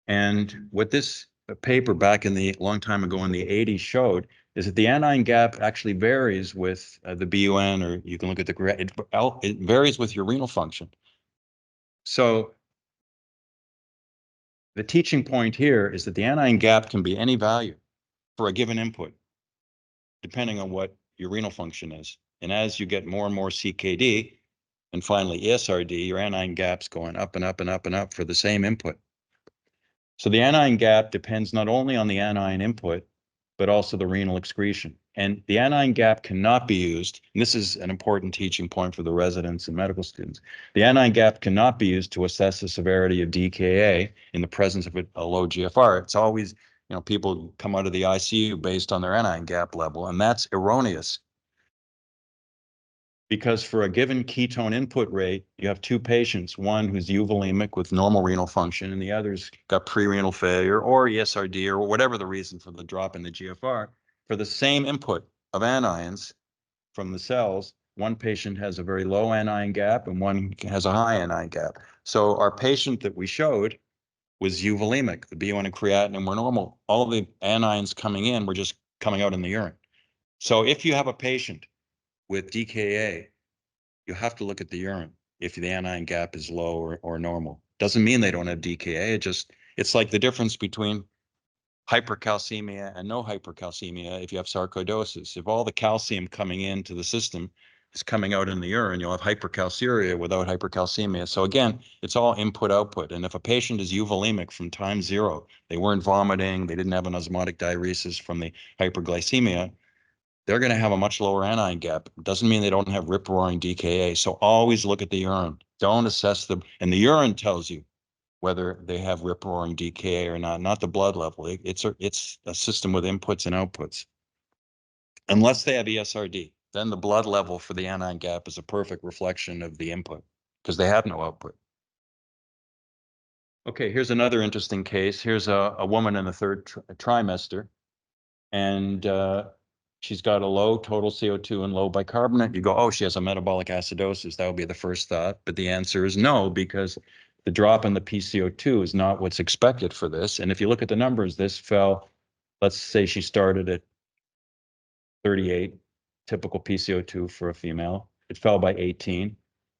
And what this paper back in the long time ago in the 80s showed is that the anion gap actually varies with the BUN, or you can look at it varies with your renal function. So the teaching point here is that the anion gap can be any value for a given input, depending on what your renal function is. And as you get more and more CKD, and finally ESRD, your anion gap's going up and up and up and up for the same input. So the anion gap depends not only on the anion input, but also the renal excretion. And the anion gap cannot be used, and this is an important teaching point for the residents and medical students. The anion gap cannot be used to assess the severity of DKA in the presence of a low GFR. It's always, people come out of the ICU based on their anion gap level, and that's erroneous. Because for a given ketone input rate, you have two patients, one who's euvolemic with normal renal function, and the other's got pre-renal failure or ESRD or whatever the reason for the drop in the GFR. For the same input of anions from the cells, one patient has a very low anion gap and one has a high anion gap. So our patient that we showed was euvolemic. The BUN and creatinine were normal. All of the anions coming in were just coming out in the urine. So if you have a patient with DKA, you have to look at the urine if the anion gap is low or normal. Doesn't mean they don't have DKA. It's like the difference between hypercalcemia and no hypercalcemia if you have sarcoidosis. If all the calcium coming into the system is coming out in the urine, you'll have hypercalciuria without hypercalcemia. So again, it's all input-output. And if a patient is euvolemic from time zero, they weren't vomiting, they didn't have an osmotic diuresis from the hyperglycemia, they're going to have a much lower anion gap. Doesn't mean they don't have rip-roaring DKA. So always look at the urine. Don't assess them. And the urine tells you whether they have rip-roaring DKA or not the blood level. It's a system with inputs and outputs. Unless they have ESRD, then the blood level for the anion gap is a perfect reflection of the input because they have no output. Okay, here's another interesting case. Here's a woman in the third trimester, and she's got a low total CO2 and low bicarbonate. You go, oh, she has a metabolic acidosis. That would be the first thought. But the answer is no, because the drop in the PCO2 is not what's expected for this. And if you look at the numbers, this fell, let's say she started at 38, typical PCO2 for a female. It fell by 18,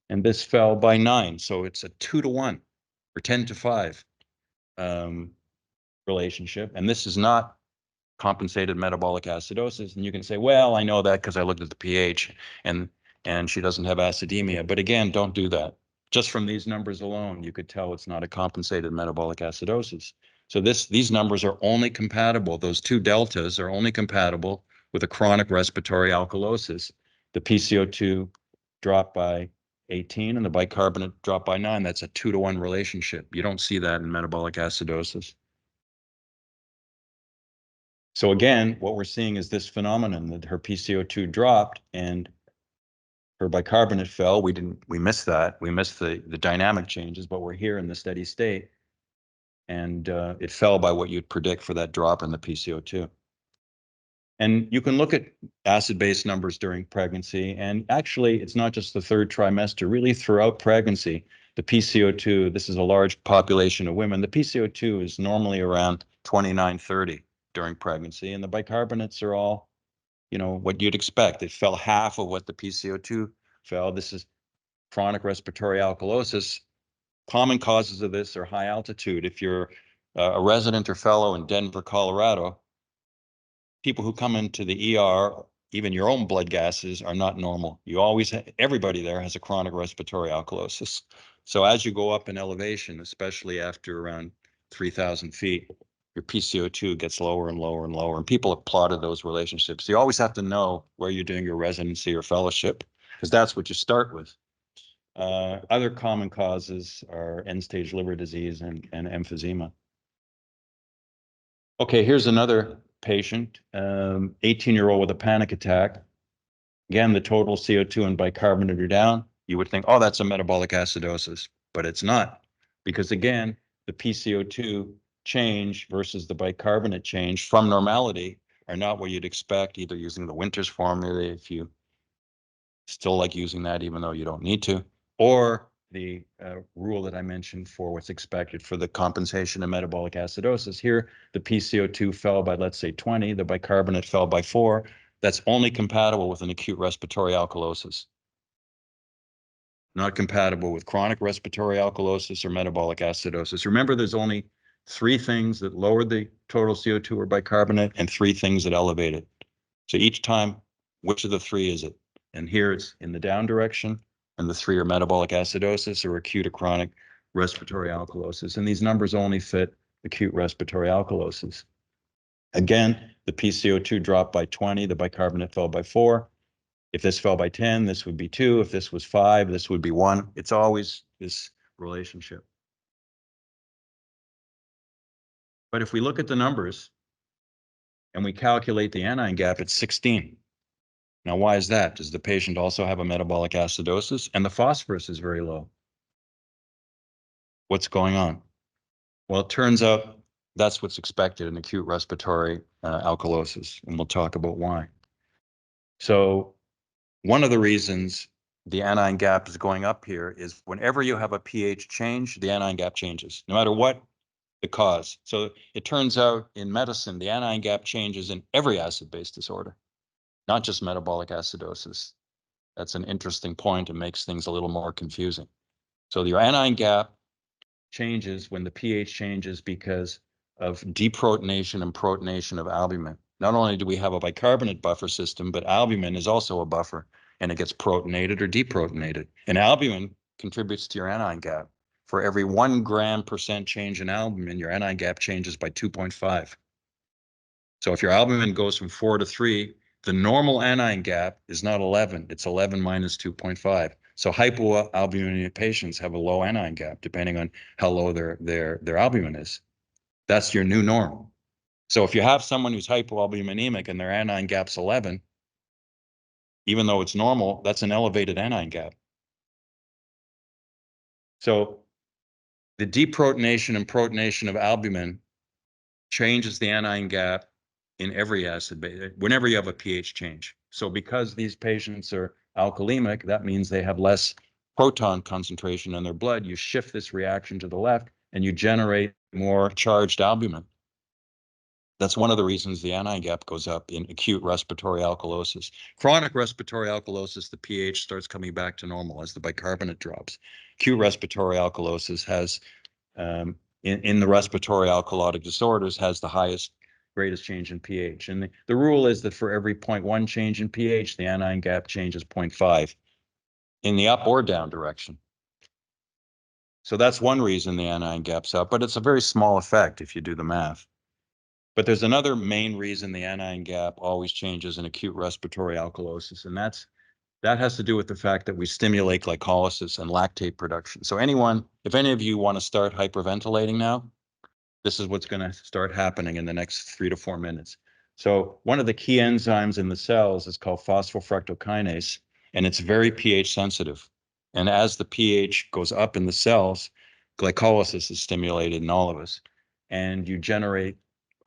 and this fell by 9. So it's a 2-to-1 or 10-to-5 relationship. And this is not compensated metabolic acidosis. And you can say, well, I know that because I looked at the pH and she doesn't have acidemia. But again, don't do that. Just from these numbers alone, you could tell it's not a compensated metabolic acidosis. So these numbers are only compatible. Those two deltas are only compatible with a chronic respiratory alkalosis. The PCO2 dropped by 18 and the bicarbonate dropped by 9. That's a 2-to-1 relationship. You don't see that in metabolic acidosis. So again, what we're seeing is this phenomenon that her PCO2 dropped and her bicarbonate fell. We missed that. We missed the dynamic changes, but we're here in the steady state. And it fell by what you'd predict for that drop in the PCO2. And you can look at acid-base numbers during pregnancy. And actually, it's not just the third trimester, really throughout pregnancy, the PCO2, this is a large population of women, the PCO2 is normally around 29, 30 during pregnancy. And the bicarbonates are all, what you'd expect. It fell half of what the PCO2 fell. This is chronic respiratory alkalosis. Common causes of this are high altitude. If you're a resident or fellow in Denver, Colorado, people who come into the ER, even your own blood gases are not normal. Everybody there has a chronic respiratory alkalosis. So as you go up in elevation, especially after around 3,000 feet, your PCO2 gets lower and lower and lower. And people have plotted those relationships. You always have to know where you're doing your residency or fellowship, because that's what you start with. Other common causes are end-stage liver disease and emphysema. Okay, here's another patient, 18-year-old with a panic attack. Again, the total CO2 and bicarbonate are down. You would think, oh, that's a metabolic acidosis, but it's not. Because again, the PCO2 change versus the bicarbonate change from normality are not what you'd expect, either using the Winters formula, if you still like using that, even though you don't need to, or the rule that I mentioned for what's expected for the compensation of metabolic acidosis. Here, the PCO2 fell by, let's say, 20, the bicarbonate fell by 4. That's only compatible with an acute respiratory alkalosis. Not compatible with chronic respiratory alkalosis or metabolic acidosis. Remember, there's only 3 things that lower the total CO2 or bicarbonate and 3 things that elevate it. So each time, which of the 3 is it? And here it's in the down direction, and the 3 are metabolic acidosis or acute or chronic respiratory alkalosis. And these numbers only fit acute respiratory alkalosis. Again, the PCO2 dropped by 20, the bicarbonate fell by 4. If this fell by 10, this would be 2. If this was 5, this would be 1. It's always this relationship. But if we look at the numbers and we calculate the anion gap, it's 16. Now, why is that? Does the patient also have a metabolic acidosis? And the phosphorus is very low. What's going on? Well, it turns out that's what's expected in acute respiratory alkalosis, and we'll talk about why. So one of the reasons the anion gap is going up here is whenever you have a pH change, the anion gap changes, no matter what the cause. So it turns out in medicine, the anion gap changes in every acid-base disorder, not just metabolic acidosis. That's an interesting point and makes things a little more confusing. So your anion gap changes when the pH changes because of deprotonation and protonation of albumin. Not only do we have a bicarbonate buffer system, but albumin is also a buffer, and it gets protonated or deprotonated. And albumin contributes to your anion gap. For every 1 gram % change in albumin, your anion gap changes by 2.5. So if your albumin goes from 4 to 3, the normal anion gap is not 11, it's 11 minus 2.5. So hypoalbuminemic patients have a low anion gap, depending on how low their albumin is. That's your new norm. So if you have someone who's hypoalbuminemic and their anion gap's 11, even though it's normal, that's an elevated anion gap. So the deprotonation and protonation of albumin changes the anion gap in every acid base, whenever you have a pH change. So because these patients are alkalemic, that means they have less proton concentration in their blood. You shift this reaction to the left and you generate more charged albumin. That's one of the reasons the anion gap goes up in acute respiratory alkalosis. Chronic respiratory alkalosis, the pH starts coming back to normal as the bicarbonate drops. Acute respiratory alkalosis has, in the respiratory alkalotic disorders, has the greatest change in pH. And the rule is that for every 0.1 change in pH, the anion gap changes 0.5 in the up or down direction. So that's one reason the anion gap's up, but it's a very small effect if you do the math. But there's another main reason the anion gap always changes in acute respiratory alkalosis, and that has to do with the fact that we stimulate glycolysis and lactate production. So if any of you want to start hyperventilating now, this is what's going to start happening in the next 3 to 4 minutes. So one of the key enzymes in the cells is called phosphofructokinase, and it's very pH sensitive. And as the pH goes up in the cells, glycolysis is stimulated in all of us, and you generate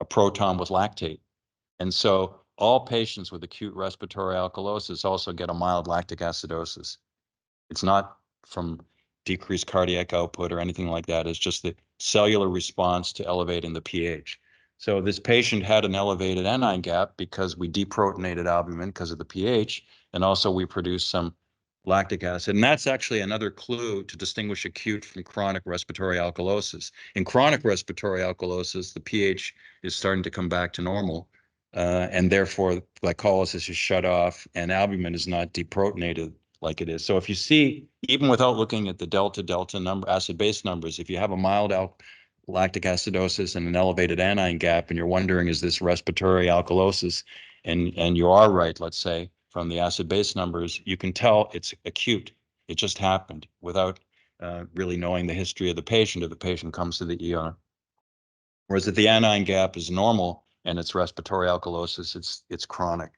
a proton with lactate. And so all patients with acute respiratory alkalosis also get a mild lactic acidosis. It's not from decreased cardiac output or anything like that. It's just the cellular response to elevating the pH. So this patient had an elevated anion gap because we deprotonated albumin because of the pH, and also we produced some lactic acid. And that's actually another clue to distinguish acute from chronic respiratory alkalosis. In chronic respiratory alkalosis, the pH is starting to come back to normal, and therefore glycolysis is shut off and albumin is not deprotonated like it is. So if you see, even without looking at the delta number, acid-base numbers, if you have a mild lactic acidosis and an elevated anion gap, and you're wondering, is this respiratory alkalosis? And you are right, let's say, from the acid-base numbers, you can tell it's acute. It just happened without really knowing the history of the patient if the patient comes to the ER. Whereas if the anion gap is normal and it's respiratory alkalosis, it's chronic.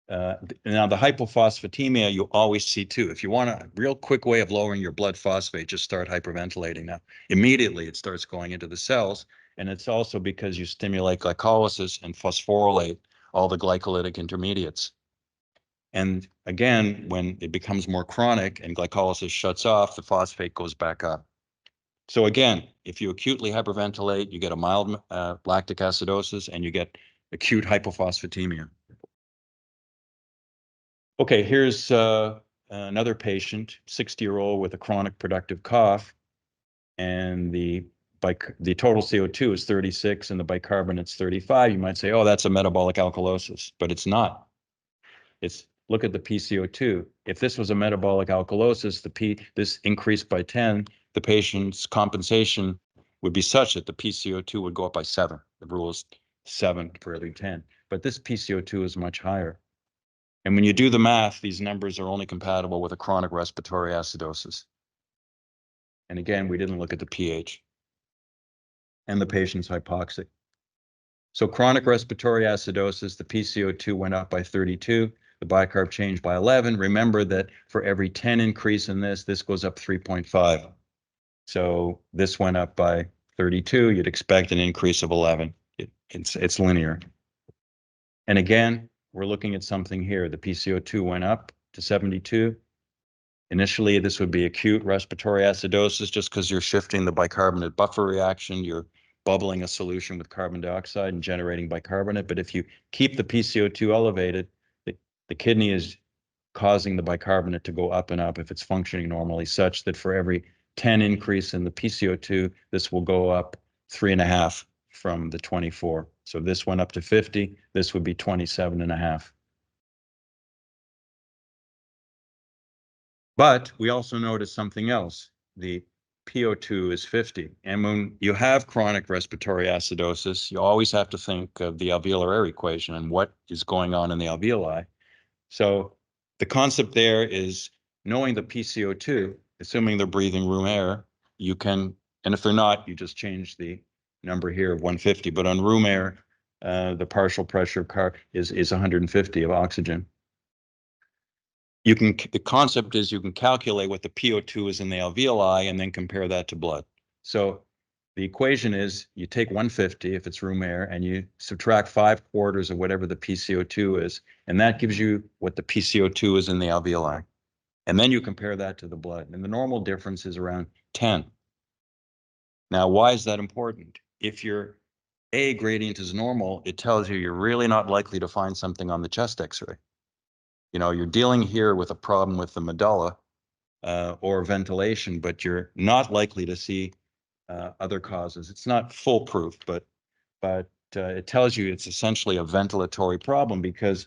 Now, the hypophosphatemia you always see too. If you want a real quick way of lowering your blood phosphate, just start hyperventilating. Now, immediately it starts going into the cells, and it's also because you stimulate glycolysis and phosphorylate all the glycolytic intermediates. And again, when it becomes more chronic and glycolysis shuts off, the phosphate goes back up. So again, if you acutely hyperventilate, you get a mild lactic acidosis and you get acute hypophosphatemia. Okay, here's another patient, 60-year-old with a chronic productive cough, and the total CO2 is 36 and the bicarbonate's 35. You might say, oh, that's a metabolic alkalosis, but it's not. It's look at the PCO2. If this was a metabolic alkalosis, this increased by 10, the patient's compensation would be such that the PCO2 would go up by 7. The rule is 7 for every 10. But this PCO2 is much higher. And when you do the math, these numbers are only compatible with a chronic respiratory acidosis. And again, we didn't look at the pH. And the patient's hypoxic. So chronic respiratory acidosis, the PCO2 went up by 32, the bicarb changed by 11. Remember that for every 10 increase in this goes up 3.5. So this went up by 32, you'd expect an increase of 11. It's linear. And again, we're looking at something here. The PCO2 went up to 72. Initially, this would be acute respiratory acidosis just because you're shifting the bicarbonate buffer reaction. You're bubbling a solution with carbon dioxide and generating bicarbonate. But if you keep the PCO2 elevated, the kidney is causing the bicarbonate to go up and up if it's functioning normally, such that for every 10 increase in the PCO2, this will go up 3.5 from the 24. So this went up to 50. This would be 27.5. But we also noticed something else. The PO2 is 50. And when you have chronic respiratory acidosis, you always have to think of the alveolar air equation and what is going on in the alveoli. So the concept there is knowing the PCO2, assuming they're breathing room air, you can, and if they're not, you just change the number here of 150. But on room air, the partial pressure is 150 of oxygen. The concept is you can calculate what the PO2 is in the alveoli and then compare that to blood. So the equation is you take 150 if it's room air and you subtract 5/4 of whatever the PCO2 is, and that gives you what the PCO2 is in the alveoli. And then you compare that to the blood, and the normal difference is around 10. Now, why is that important? If your A gradient is normal, it tells you you're really not likely to find something on the chest X-ray. You know, you're dealing here with a problem with the medulla or ventilation, but you're not likely to see other causes. It's not foolproof, but it tells you it's essentially a ventilatory problem because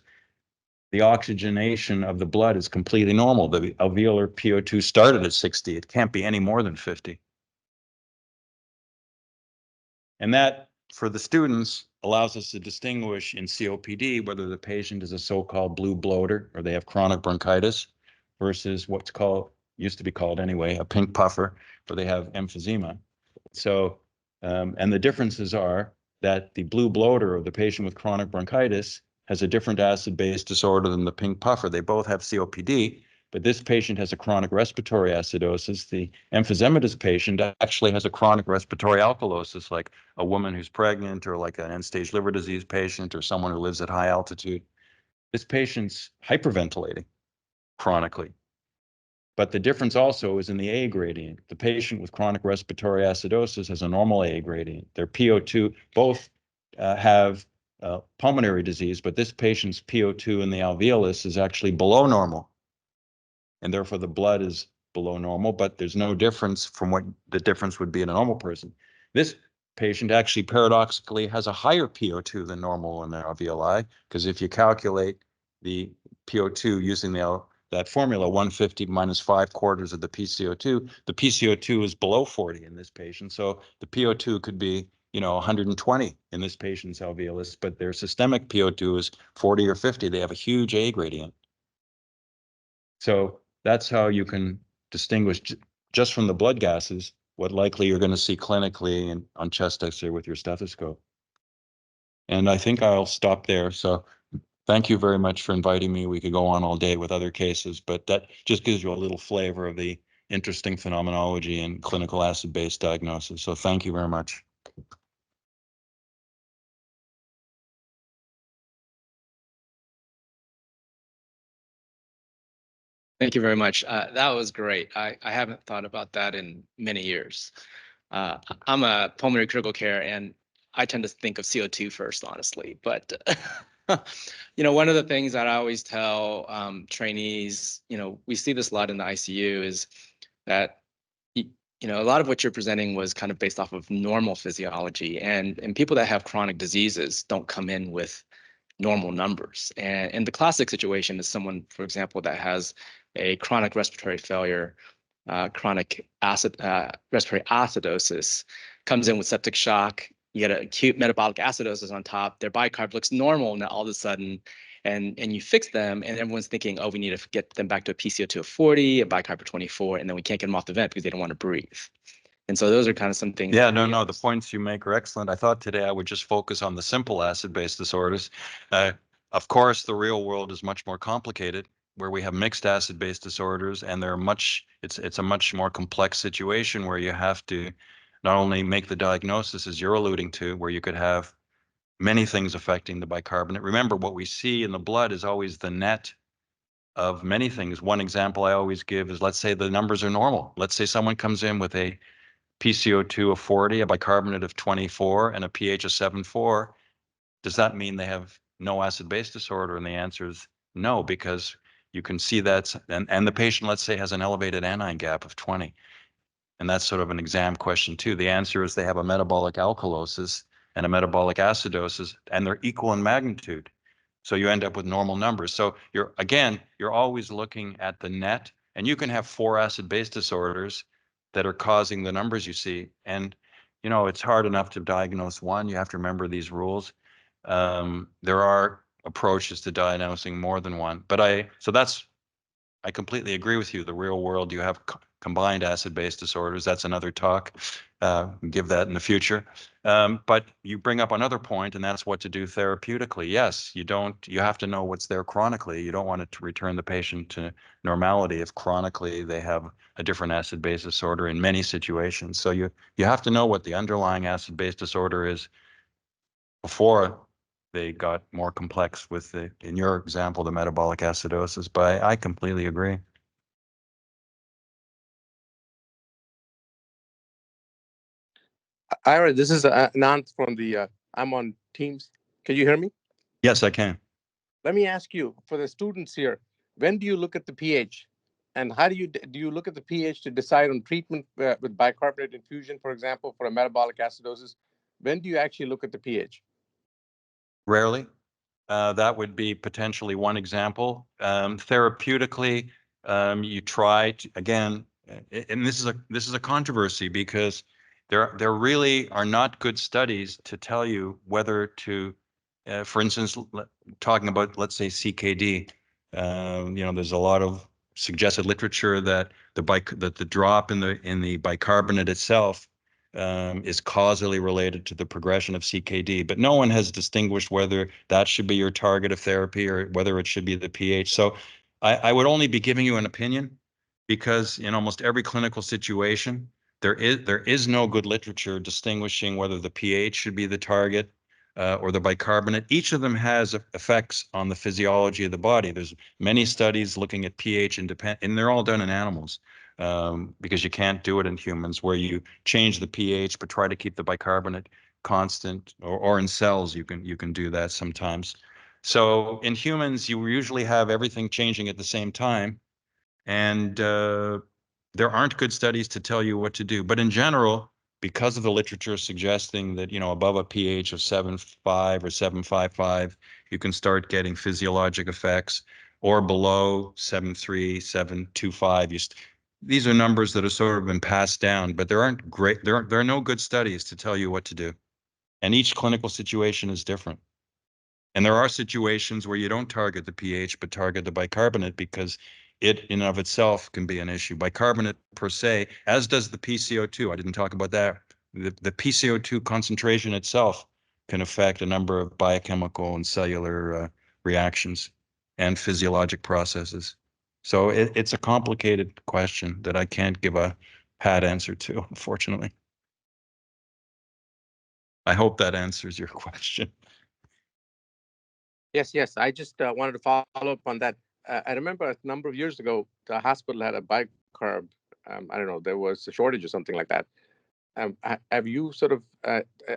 the oxygenation of the blood is completely normal. The alveolar PO2 started at 60. It can't be any more than 50. And that, for the students, allows us to distinguish in COPD whether the patient is a so-called blue bloater or they have chronic bronchitis versus what's called, used to be called anyway, a pink puffer, or they have emphysema. So, and the differences are that the blue bloater or the patient with chronic bronchitis has a different acid-base disorder than the pink puffer. They both have COPD, but this patient has a chronic respiratory acidosis. The emphysematous patient actually has a chronic respiratory alkalosis, like a woman who's pregnant or like an end-stage liver disease patient or someone who lives at high altitude. This patient's hyperventilating chronically. But the difference also is in the A gradient. The patient with chronic respiratory acidosis has a normal A gradient. Their PO2, both have pulmonary disease, but this patient's PO2 in the alveolus is actually below normal. And therefore the blood is below normal, but there's no difference from what the difference would be in a normal person. This patient actually paradoxically has a higher PO2 than normal in their alveoli, because if you calculate the PO2 using that formula, 150 minus 5/4 of the PCO2 is below 40 in this patient. So the PO2 could be, 120 in this patient's alveolus, but their systemic PO2 is 40 or 50. They have a huge A gradient. So that's how you can distinguish just from the blood gases what likely you're going to see clinically and on chest X-ray with your stethoscope. And I think I'll stop there. So thank you very much for inviting me. We could go on all day with other cases, but that just gives you a little flavor of the interesting phenomenology in clinical acid-base diagnosis. So thank you very much. Thank you very much. That was great. I haven't thought about that in many years. I'm a pulmonary critical care, and I tend to think of CO2 first, honestly. But one of the things that I always tell trainees, we see this a lot in the ICU, is that a lot of what you're presenting was kind of based off of normal physiology, and people that have chronic diseases don't come in with normal numbers. And the classic situation is someone, for example, that has a chronic respiratory failure, chronic respiratory acidosis, comes in with septic shock. You get an acute metabolic acidosis on top. Their bicarb looks normal now all of a sudden, and you fix them, and everyone's thinking, oh, we need to get them back to a PCO2 of 40, a bicarb of 24, and then we can't get them off the vent because they don't want to breathe. And so those are kind of some things. Yeah, no, the points you make are excellent. I thought today I would just focus on the simple acid-base disorders. Of course, the real world is much more complicated, where we have mixed acid-base disorders, and it's a much more complex situation where you have to not only make the diagnosis, as you're alluding to, where you could have many things affecting the bicarbonate. Remember, what we see in the blood is always the net of many things. One example I always give is, let's say the numbers are normal. Let's say someone comes in with a PCO2 of 40, a bicarbonate of 24, and a pH of 7.4. Does that mean they have no acid-base disorder? And the answer is no, because you can see that, and the patient, let's say, has an elevated anion gap of 20. And that's sort of an exam question too. The answer is they have a metabolic alkalosis and a metabolic acidosis, and they're equal in magnitude. So you end up with normal numbers. So you're always looking at the net, and you can have 4 acid-base disorders that are causing the numbers you see. And, it's hard enough to diagnose one. You have to remember these rules. There are approaches to diagnosing more than one, but I completely agree with you. The real world, you have combined acid-base disorders. That's another talk. Give that in the future. But you bring up another point, and that's what to do therapeutically. Yes, you have to know what's there chronically. You don't want to return the patient to normality if chronically they have a different acid-base disorder in many situations. So you have to know what the underlying acid-base disorder is before they got more complex with in your example, the metabolic acidosis. But I completely agree. Ira, this is Anand from I'm on Teams. Can you hear me? Yes, I can. Let me ask you, for the students here, when do you look at the pH? And how do you look at the pH to decide on treatment with bicarbonate infusion, for example, for a metabolic acidosis? When do you actually look at the pH? Rarely. That would be potentially one example. Therapeutically, you try to, again, and this is a controversy because there really are not good studies to tell you whether to, for instance, talking about, let's say, CKD. There's a lot of suggested literature that the drop in the bicarbonate itself is causally related to the progression of CKD, but no one has distinguished whether that should be your target of therapy or whether it should be the pH. So I would only be giving you an opinion because in almost every clinical situation, there is no good literature distinguishing whether the pH should be the target or the bicarbonate. Each of them has effects on the physiology of the body. There's many studies looking at pH independent, and they're all done in animals. Because you can't do it in humans, where you change the pH but try to keep the bicarbonate constant, or in cells you can do that sometimes. So in humans, you usually have everything changing at the same time, and there aren't good studies to tell you what to do. But in general, because of the literature suggesting that above a pH of 7.5 or 7.55, you can start getting physiologic effects, or below 7.3, 7.25, these are numbers that have sort of been passed down, but there are no good studies to tell you what to do. And each clinical situation is different. And there are situations where you don't target the pH, but target the bicarbonate, because it in and of itself can be an issue. Bicarbonate per se, as does the PCO2. I didn't talk about that. The PCO2 concentration itself can affect a number of biochemical and cellular reactions and physiologic processes. So it's a complicated question that I can't give a pat answer to, unfortunately. I hope that answers your question. Yes. I just wanted to follow up on that. I remember a number of years ago, the hospital had a bicarb. I don't know, there was a shortage or something like that. Have you sort of,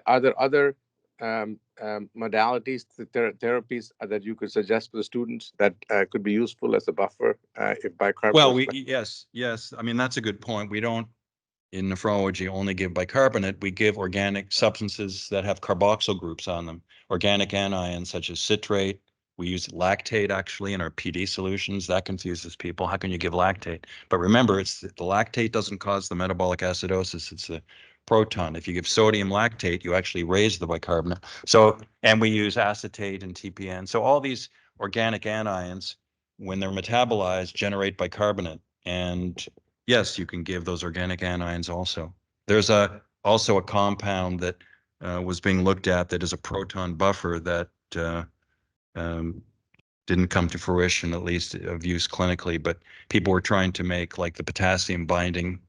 are there other modalities, therapies that you could suggest for the students that could be useful as a buffer if bicarb Well, goes yes. I mean, that's a good point. We don't in nephrology only give bicarbonate. We give organic substances that have carboxyl groups on them, organic anions such as citrate. We use lactate actually in our PD solutions. That confuses people. How can you give lactate? But remember, it's the lactate doesn't cause the metabolic acidosis. It's the proton. If you give sodium lactate, you actually raise the bicarbonate. So, and we use acetate and TPN. So all these organic anions, when they're metabolized, generate bicarbonate. And yes, you can give those organic anions also. There's also a compound that was being looked at that is a proton buffer that didn't come to fruition, at least of use clinically, but people were trying to make like the potassium binding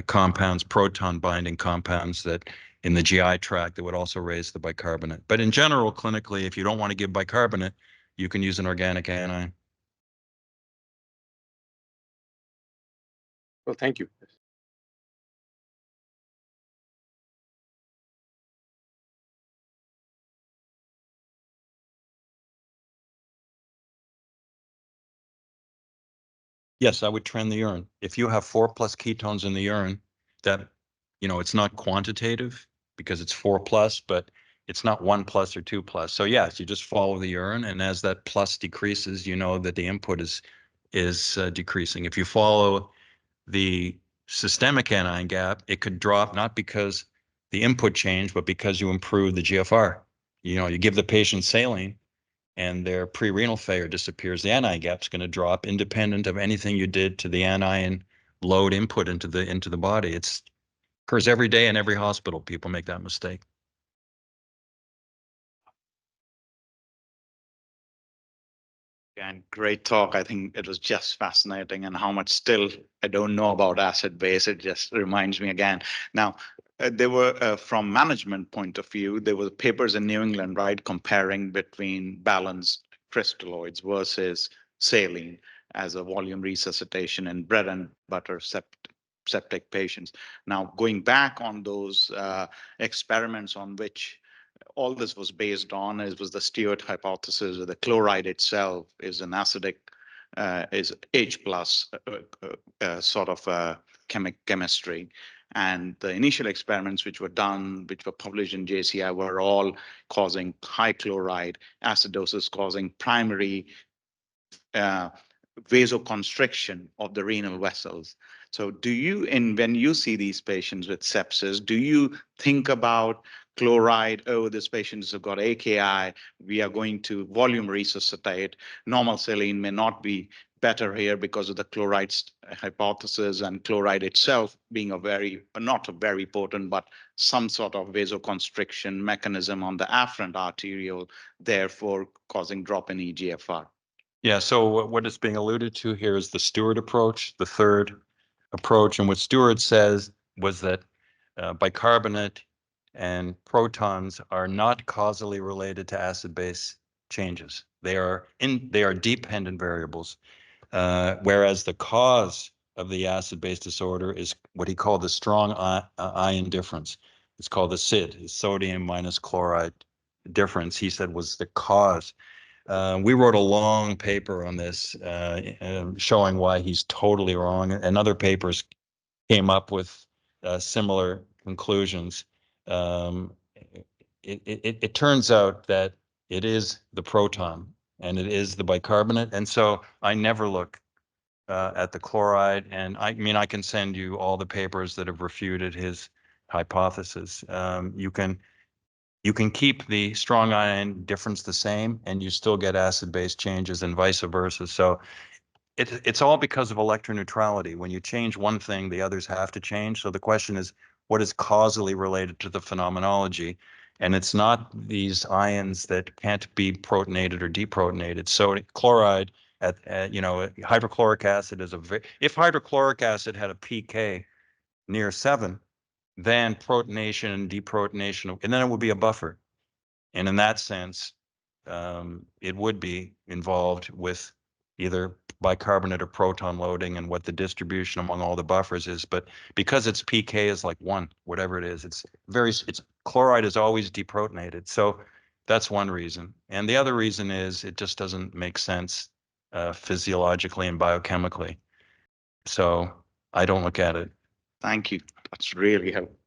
compounds, proton binding compounds that in the GI tract that would also raise the bicarbonate. But in general, clinically, if you don't want to give bicarbonate, you can use an organic anion. well? Thank you. Yes, I would trend the urine. If you have 4+ ketones in the urine, that, it's not quantitative because it's 4+, but it's not 1+ or 2+. So yes, you just follow the urine, and as that plus decreases, you know that the input is decreasing. If you follow the systemic anion gap, it could drop not because the input changed, but because you improve the GFR. You give the patient saline, and their pre-renal failure disappears, the anion gap's going to drop independent of anything you did to the anion load input into the body. It occurs every day in every hospital. People make that mistake. And great talk. I think it was just fascinating, and how much still I don't know about acid base. It just reminds me again. Now, there were, from management point of view, there were papers in New England, right, comparing between balanced crystalloids versus saline as a volume resuscitation in bread and butter septic patients. Now, going back on those experiments on which all this was based on, it was the Stewart hypothesis, that the chloride itself is an acidic, is H plus sort of chemistry. And the initial experiments which were done, which were published in JCI, were all causing high chloride acidosis, causing primary vasoconstriction of the renal vessels. So when you see these patients with sepsis, do you think about chloride? Oh, this patient has got AKI. We are going to volume resuscitate. Normal saline may not be better here because of the chloride hypothesis, and chloride itself being not a very potent, but some sort of vasoconstriction mechanism on the afferent arteriole, therefore causing drop in eGFR. Yeah, so what is being alluded to here is the Stewart approach, the third approach. And what Stewart says was that bicarbonate and protons are not causally related to acid-base changes. They are dependent variables, whereas the cause of the acid-base disorder is what he called the strong ion difference. It's called the SID, sodium minus chloride difference, he said was the cause. We wrote a long paper on this, showing why he's totally wrong, and other papers came up with similar conclusions. It turns out that it is the proton and it is the bicarbonate, and so I never look at the chloride. And I mean, I can send you all the papers that have refuted his hypothesis. You can keep the strong ion difference the same, and you still get acid-base changes, and vice versa. So it's all because of electroneutrality. When you change one thing, the others have to change. So the question is, what is causally related to the phenomenology? And it's not these ions that can't be protonated or deprotonated. So chloride, hydrochloric acid is if hydrochloric acid had a pK near 7, then protonation and deprotonation, and then it would be a buffer. And in that sense, it would be involved with, either bicarbonate or proton loading and what the distribution among all the buffers is. But because its pK is like 1, whatever it is, it's chloride is always deprotonated. So that's one reason. And the other reason is it just doesn't make sense physiologically and biochemically. So I don't look at it. Thank you. That's really helpful.